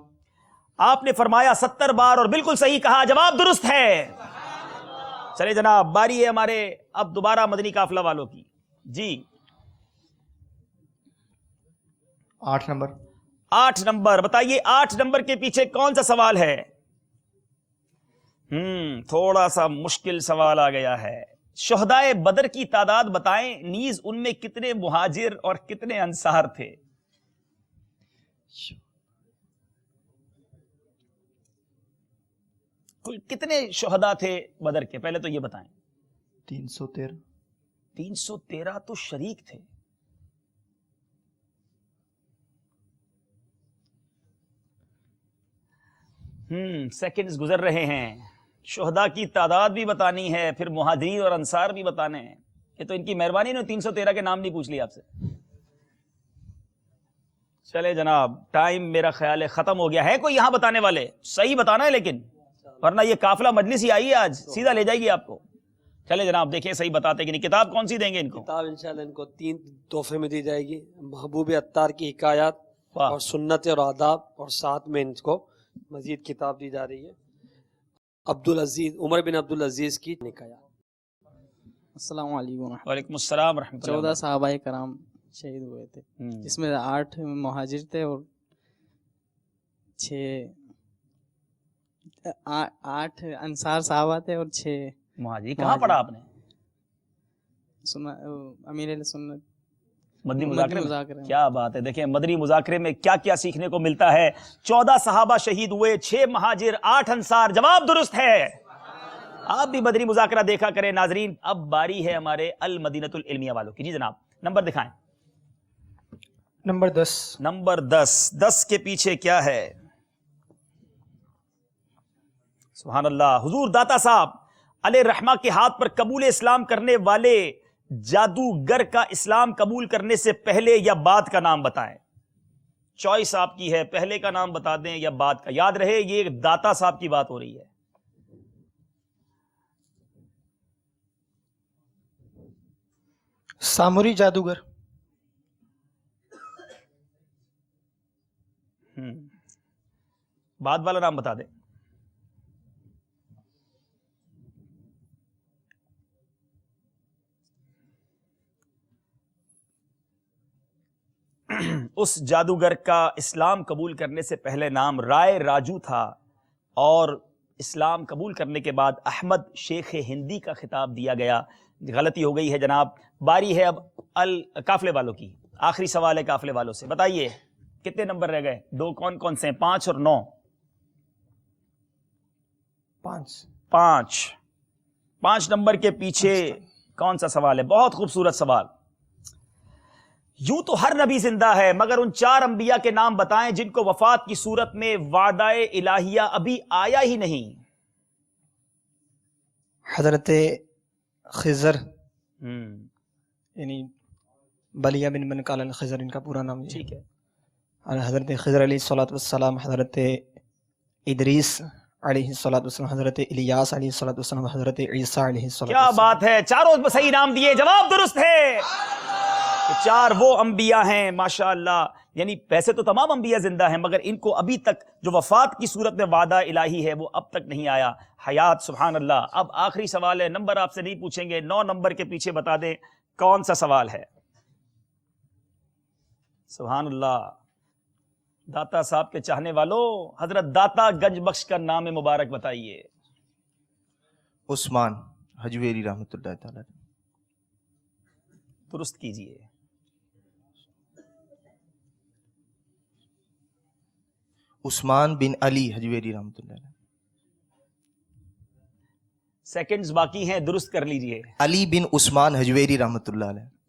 آپ نے فرمایا 70 بار, اور بالکل صحیح کہا, جواب درست ہے. چلے جناب باری ہے ہمارے اب دوبارہ مدنی قافلہ والوں کی. جی 8 نمبر. 8 نمبر بتائیے 8 نمبر کے پیچھے کون سا سوال ہے؟ تھوڑا سا مشکل سوال آ گیا ہے. شہدائے بدر کی تعداد بتائیں, نیز ان میں کتنے مہاجر اور کتنے انصار تھے؟ کل کتنے شہداء تھے بدر کے, پہلے تو یہ بتائیں. 313. 313 تو شریک تھے. سیکنڈز گزر رہے ہیں. شہداء کی تعداد بھی بتانی ہے, پھر مہاجرین اور انصار بھی بتانے ہیں. یہ تو ان کی مہربانی نے 313 کے نام نہیں پوچھ لیا آپ سے. چلے جناب ٹائم میرا خیال ہے ختم ہو گیا ہے. کوئی یہاں بتانے والے صحیح بتانا ہے, لیکن ورنہ یہ قافلہ مجلس ہی آئی ہے آج, سیدھا لے جائے گی آپ کو. چلے جناب دیکھیں صحیح بتاتے کہ نہیں. کتاب کون سی دیں گے ان کو؟ کتاب انشاءاللہ ان کو 3 تحفے میں دی جائے گی. محبوب عطار کی حکایات اور سنت اور آداب, اور ساتھ میں ان کو مزید کتاب دی جا رہی ہے عبدالعزیز عمر بن عبدالعزیز کی حکایات. السلام علیکم. وعلیکم السلام ورحمۃ اللہ. 14 صحابہ کرام شہید ہوئے تھے, جس میں 8 مہاجر تھے اور 8 انصار صحابہ تھے اور 6 مہاجر. کہاں پڑھا آپ نے؟ امیر اہل سنت مدنی مذاکرے. کیا بات ہے. دیکھیں مدنی مذاکرے میں کیا کیا سیکھنے کو ملتا ہے. 14 صحابہ شہید ہوئے, 6 مہاجر, 8 انصار. جواب درست ہے. آپ بھی مدنی مذاکرہ دیکھا کریں ناظرین. اب باری ہے ہمارے المدینۃ العلمیہ والوں کی. جی جناب نمبر دکھائیں. نمبر 10. نمبر 10. 10 کے پیچھے کیا ہے؟ سبحان اللہ. حضور داتا صاحب علیہ الرحمہ کے ہاتھ پر قبول اسلام کرنے والے جادوگر کا اسلام قبول کرنے سے پہلے یا بعد کا نام بتائیں. چوائس آپ کی ہے, پہلے کا نام بتا دیں یا بعد کا. یاد رہے یہ داتا صاحب کی بات ہو رہی ہے. ساموری جادوگر. بعد والا نام بتا دیں. اس جادوگر کا اسلام قبول کرنے سے پہلے نام رائے راجو تھا, اور اسلام قبول کرنے کے بعد احمد شیخ ہندی کا خطاب دیا گیا. غلطی ہو گئی ہے جناب. باری ہے اب قافلے والوں کی. آخری سوال ہے قافلے والوں سے. بتائیے کتنے نمبر رہ گئے؟ 2 کون کون سے ہیں؟ 5 اور 9. 5 نمبر کے پیچھے کون سا سوال ہے؟ بہت خوبصورت سوال. یوں تو ہر نبی زندہ ہے, مگر ان 4 انبیاء کے نام بتائیں جن کو وفات کی صورت میں وعدہ الہیہ ابھی آیا ہی نہیں. حضرت خضر یعنی بلیہ بن منقال الخضر ان کا پورا نام. ٹھیک ہے. اور حضرت خضر علیہ الصلوۃ والسلام, حضرت ادریس علیہ الصلوۃ والسلام, حضرت الیاس علیہ الصلوۃ والسلام, حضرت عیسیٰ علیہ الصلوۃ کیا والسلام. بات ہے, چاروں صحیح نام دیے. جواب درست ہے. 4 وہ انبیاء ہیں ماشاءاللہ. یعنی ویسے تو تمام انبیاء زندہ ہیں, مگر ان کو ابھی تک جو وفات کی صورت میں وعدہ الہی ہے وہ اب تک نہیں آیا. حیات سبحان اللہ. اب آخری سوال ہے, نمبر آپ سے نہیں پوچھیں گے. 9 نمبر کے پیچھے بتا دیں کون سا سوال ہے. سبحان اللہ. داتا صاحب کے چاہنے والوں, حضرت داتا گنج بخش کا نام مبارک بتائیے. عثمان حجویری رحمۃ اللہ تعالی. درست کیجئے. عثمان بن علی حجویری رحمۃ اللہ. سیکنڈز باقی ہیں, درست کر لیجئے. علی بن عثمان حجویری رحمۃ اللہ علیہ.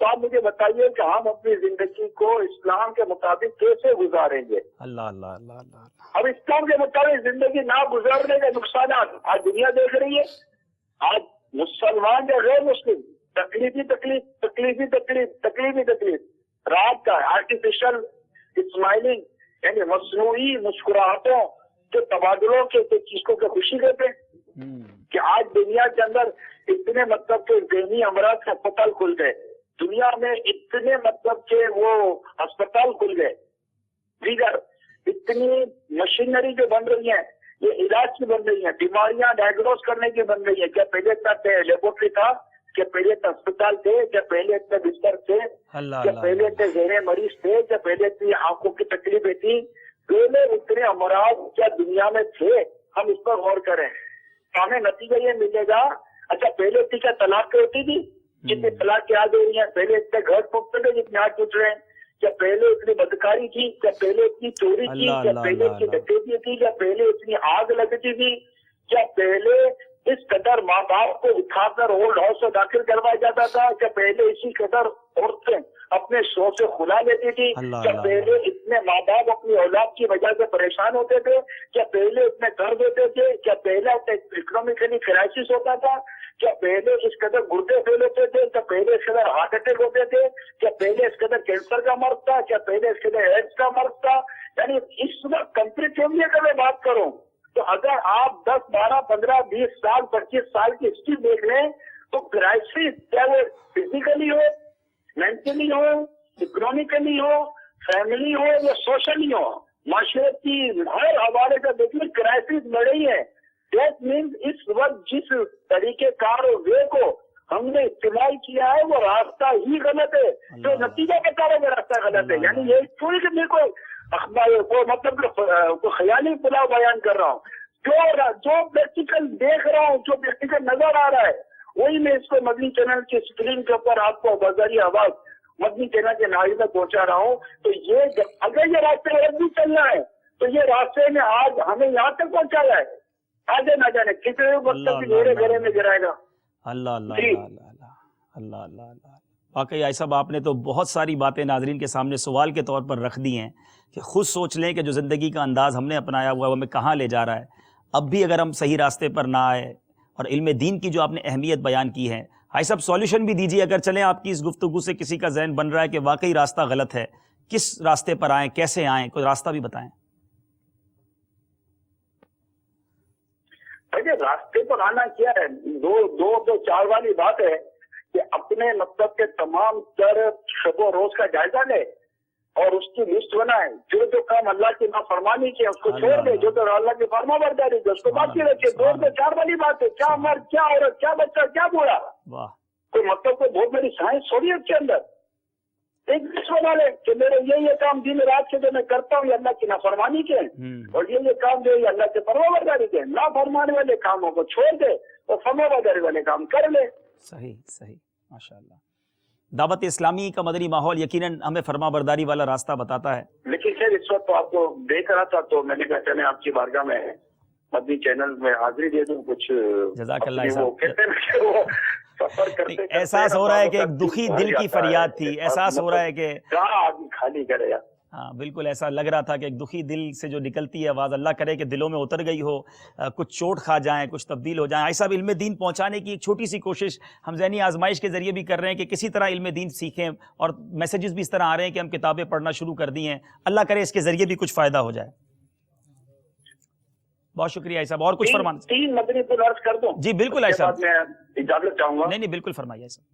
تو آپ مجھے بتائیے کہ ہم اپنی زندگی کو اسلام کے مطابق کیسے گزاریں گے؟ اللہ اللہ اللہ اللہ. اب اسلام کے مطابق زندگی نہ گزارنے کے نقصانات آج دنیا دیکھ رہی ہے. آج مسلمان یا غیر مسلم تکلیفی تکلیف رات کا آرٹیفیشل اسمائلنگ یعنی مصنوعی مسکراہٹوں کے تبادلوں کے چیزوں کی خوشی لیتے ہیں کہ آج دنیا کے اندر اتنے مطلب کہ ذہنی امراض کے اسپتال کھل گئے. دنیا میں اتنے مطلب کہ وہ اسپتال کھل گئے. دیگر اتنی مشینری جو بن رہی ہیں یہ علاج کی بن رہی ہیں, بیماریاں ڈائگنوز کرنے کی بن رہی ہیں. کیا پہلے تک لیبورٹری تھا, کیا پہلے تک اسپتال تھے, کیا پہلے اتنے بستر تھے, کیا پہلے اتنے ذہنی مریض تھے, کیا پہلے اتنی آنکھوں کی تکلیفیں تھی, پہلے اتنے امراض کیا دنیا میں تھے؟ ہم اس پر غور کریں. ہمیں نتیجہ یہ ملے گا. اچھا پہلے اتنی کیا طلاق ہوتی تھی جتنی طلاق کی آج ہو رہی ہیں؟ پہلے اتنے گھر ٹوٹتے تھے جتنے آج ٹوٹ رہے ہیں؟ کیا پہلے اتنی بدکاری تھی؟ کیا پہلے اتنی چوری تھی؟ کیا پہلے اتنی ڈکیتی تھی؟ کیا پہلے اتنی آگ لگتی تھی؟ کیا پہلے اس قدر ماں باپ کو اٹھا کر اولڈ ہاؤس میں داخل کروایا جاتا تھا؟ کیا پہلے اسی قدر عورتیں اپنے شو سے کھلا لیتی تھی؟ کیا پہلے اتنے ماں باپ اپنی اولاد کی وجہ سے پریشان ہوتے تھے؟ کیا پہلے اتنے قرض ہوتے تھے؟ کیا پہلے اکنامیکلی کرائسس ہوتا تھا؟ کیا پہلے اس قدر گردے فیل ہوتے تھے؟ کیا پہلے اس قدر ہارٹ اٹیک ہوتے تھے؟ کیا پہلے اس قدر کینسر کا مرض تھا؟ کیا پہلے اس قدر ایڈس کا مرض تھا؟ یعنی اس وقت کمپیریٹیولی اگر میں بات کروں تو اگر آپ 10, 12, 15, 20 سال 25 سال کی ہسٹری دیکھ لیں تو کرائسس چاہے وہ فزیکلی ہو, مینٹلی ہو, اکنامیکلی ہو, فیملی ہو یا سوشلی ہو, معاشرت کی ہر حوالے سے دیکھیے کرائسس بڑھ رہی ہے. دیٹ مینس اس وقت جس طریقے کار وے کو ہم نے استعمال کیا ہے وہ راستہ ہی غلط ہے, جو نتیجہ بتا رہا ہے وہ راستہ غلط ہے. یعنی یہ تھوڑی کہ میرے کو مطلب کو خیالی پلاؤ بیان کر رہا ہوں. جو پریکٹیکل دیکھ رہا ہوں, جو پریکٹیکل نظر آ رہا ہے وہی میں اس کو مدنی چینل کی اسکرین کے اوپر آپ کو بازاری آواز مدنی چینل کے ناظرین تک پہنچا رہا ہوں. تو یہ اگر یہ راستے غلط بھی چلنا ہے تو یہ راستے میں آج ہمیں یہاں تک پہنچایا ہے. آگے نہ جانے کتنے مطلب میرے گھرے میں گرائے گا. اللہ اللہ اللہ اللہ اللہ اللہ. واقعی آئی صاحب آپ نے تو بہت ساری باتیں ناظرین کے سامنے سوال کے طور پر رکھ دی ہیں کہ خود سوچ لیں کہ جو زندگی کا انداز ہم نے اپنایا ہوا ہے وہ ہمیں کہاں لے جا رہا ہے. اب بھی اگر ہم صحیح راستے پر نہ آئے اور علم دین کی جو آپ نے اہمیت بیان کی ہے, بھائی صاحب سولیوشن بھی دیجیے. اگر چلیں آپ کی اس گفتگو سے کسی کا ذہن بن رہا ہے کہ واقعی راستہ غلط ہے, کس راستے پر آئیں, کیسے آئیں, کوئی راستہ بھی بتائیں. راستے پر آنا کیا ہے؟ دو چار والی بات ہے کہ اپنے مطلب کے تمام تر شب و روز کا جائزہ لے اور اس کی لسٹ بنائے. جو کام اللہ کی نافرمانی کی اس کو چھوڑ دے, جو اللہ کی فرما برداری کی اس کو باقی رکھے. 2-4 والی بات ہے. کیا مرد, کیا عورت, کیا بچہ, کیا بوڑھا, کوئی مطلب کوئی بہت بڑی سائنس تھوڑی ہے اس کے اندر. ایک لسٹ بنا لے کہ میرے یہ کام دن رات کے جو میں کرتا ہوں یہ اللہ کی نافرمانی کے اور یہ کام جو ہے اللہ کے فرما برداری کے. نافرمانی والے کاموں کو چھوڑ دے اور فرما برداری والے کام کر لے. صحیح صحیح ماشاء اللہ. دعوت اسلامی کا مدنی ماحول یقیناً ہمیں فرما برداری والا راستہ بتاتا ہے. لیکن خیر اس وقت تو آپ کو دیکھ رہا تھا تو میں نے کہا چلیں آپ کی بارگاہ میں مدنی چینل میں حاضری دے دوں. کچھ جزاک اللہ صاحب. کہتے ہیں کہ وہ سفر کرتے احساس ہو رہا ہے کہ ایک دکھی دل کی فریاد تھی. احساس ہو رہا ہے کہ آدمی خالی کرے گا. ہاں بالکل ایسا لگ رہا تھا کہ ایک دکھی دل سے جو نکلتی ہے آواز, اللہ کرے کہ دلوں میں اتر گئی ہو, کچھ چوٹ کھا جائیں, کچھ تبدیل ہو جائیں. ایسا بھی علم دین پہنچانے کی ایک چھوٹی سی کوشش ہم ذہنی آزمائش کے ذریعے بھی کر رہے ہیں کہ کسی طرح علم دین سیکھیں, اور میسیجز بھی اس طرح آ رہے ہیں کہ ہم کتابیں پڑھنا شروع کر دی ہیں. اللہ کرے اس کے ذریعے بھی کچھ فائدہ ہو جائے. بہت شکریہ صاحب. اور کچھ فرمانا؟ 3 مدنی پل عرض کر دوں. جی بالکل ایسا میں اجازت چاہوں گا. نہیں بالکل فرمائیے صاحب.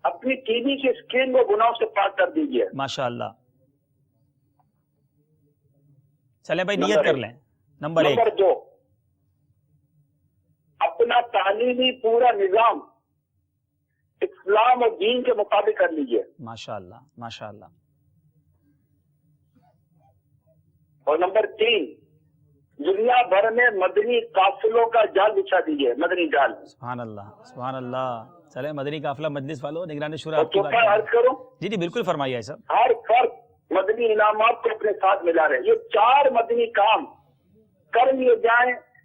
اپنی ٹی وی کی اسکرین کو گناہوں سے پاک کر دیجیے. ماشاء اللہ. چلیں بھائی نیت کر لیں. نمبر 2 اپنا تعلیمی پورا نظام اسلام اور دین کے مطابق کر لیجیے. ماشاء اللہ ماشاء اللہ. اور نمبر 3 دنیا بھر میں مدنی قافلوں کا جال بچھا دیجیے. مدنی جال. سبحان اللہ سبحان اللہ. چلے مدنی قافلہ مجلس والوں نگران شورا آپ کی بات عرض کروں. جی بالکل فرمائیے صاحب. ہر فرد مدنی انعامات کو اپنے ساتھ ملا رہے. یہ 4 مدنی کام کر لیے جائیں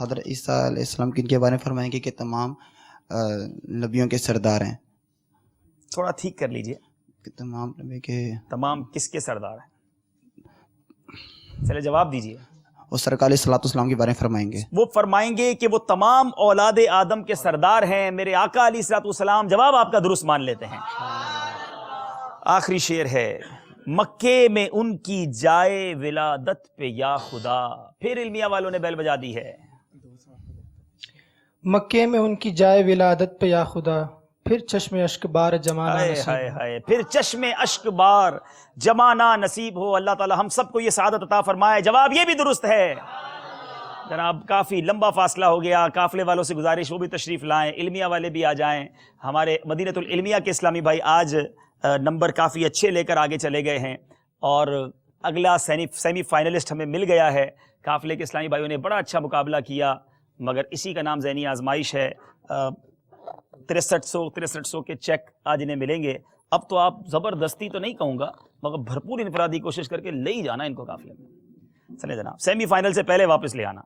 حضرت عیسیٰ علیہ السلام کن کے بارے میں فرمائیں گے کہ تمام نبیوں کے سردار ہیں؟ تھوڑا ٹھیک کر لیجئے. کہ تمام نبی کے تمام کس کے سردار ہیں؟ چلے جواب دیجئے. وہ سرکار علیہ السلام کے بارے میں فرمائیں گے. وہ فرمائیں گے کہ وہ تمام اولاد آدم کے سردار ہیں میرے آقا علیہ السلام. جواب آپ کا درست مان لیتے ہیں. آخری شعر ہے مکے میں ان کی جائے ولادت پہ یا خدا. پھر علمیہ والوں نے بیل بجا دی ہے. مکے میں ان کی جائے ولادت پہ یا خدا پھر چشم اشک بار جمانا نصیب. پھر چشم اشک بار جمانا نصیب ہو. اللہ تعالی ہم سب کو یہ سعادت عطا فرمائے. جواب یہ بھی درست ہے. جناب کافی لمبا فاصلہ ہو گیا. قافلے والوں سے گزارش وہ بھی تشریف لائیں, علمیہ والے بھی آ جائیں. ہمارے مدینۃ العلمیہ کے اسلامی بھائی آج نمبر کافی اچھے لے کر آگے چلے گئے ہیں اور اگلا سیمی فائنلسٹ ہمیں مل گیا ہے. قافلے کے اسلامی بھائیوں نے بڑا اچھا مقابلہ کیا مگر اسی کا نام ذہنی آزمائش ہے. 6300 کے چیک آج انہیں ملیں گے. اب تو آپ زبردستی تو نہیں کہوں گا مگر بھرپور انفرادی کوشش کر کے لے ہی جانا ان کو قافلے میں. چلے جناب سیمی فائنل سے پہلے واپس لے آنا.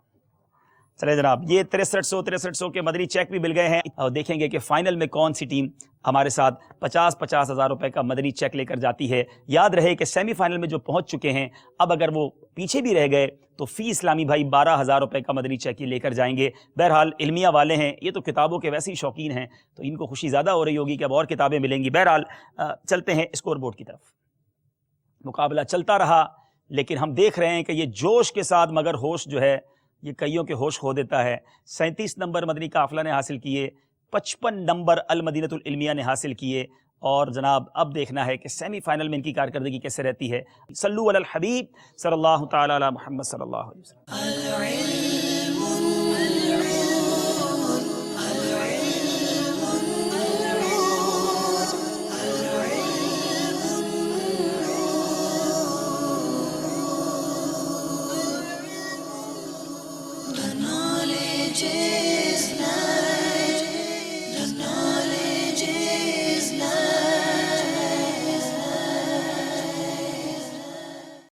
چلے جناب یہ 6300 کے مدنی چیک بھی مل گئے ہیں اور دیکھیں گے کہ فائنل میں کون سی ٹیم ہمارے ساتھ 50 ہزار روپے کا مدنی چیک لے کر جاتی ہے. یاد رہے کہ سیمی فائنل میں جو پہنچ چکے ہیں اب اگر وہ پیچھے بھی رہ گئے تو فی اسلامی بھائی 12,000 روپے کا مدنی چیک ہی لے کر جائیں گے. بہرحال علمیہ والے ہیں یہ تو کتابوں کے ویسے ہی شوقین ہیں تو ان کو خوشی زیادہ ہو رہی ہوگی کہ اب اور کتابیں ملیں گی. بہرحال چلتے ہیں اسکور بورڈ کی طرف. مقابلہ چلتا رہا لیکن ہم دیکھ رہے ہیں کہ یہ جوش کے ساتھ مگر ہوش جو ہے یہ کئیوں کے ہوش کھو دیتا ہے. 37 نمبر مدنی قافلہ نے حاصل کیے, 55 نمبر المدینۃ العلمیہ نے حاصل کیے اور جناب اب دیکھنا ہے کہ سیمی فائنل میں ان کی کارکردگی کیسے رہتی ہے. صلو علی الحبیب صلی اللہ تعالی علی محمد صلی اللہ علیہ وسلم. The knowledge is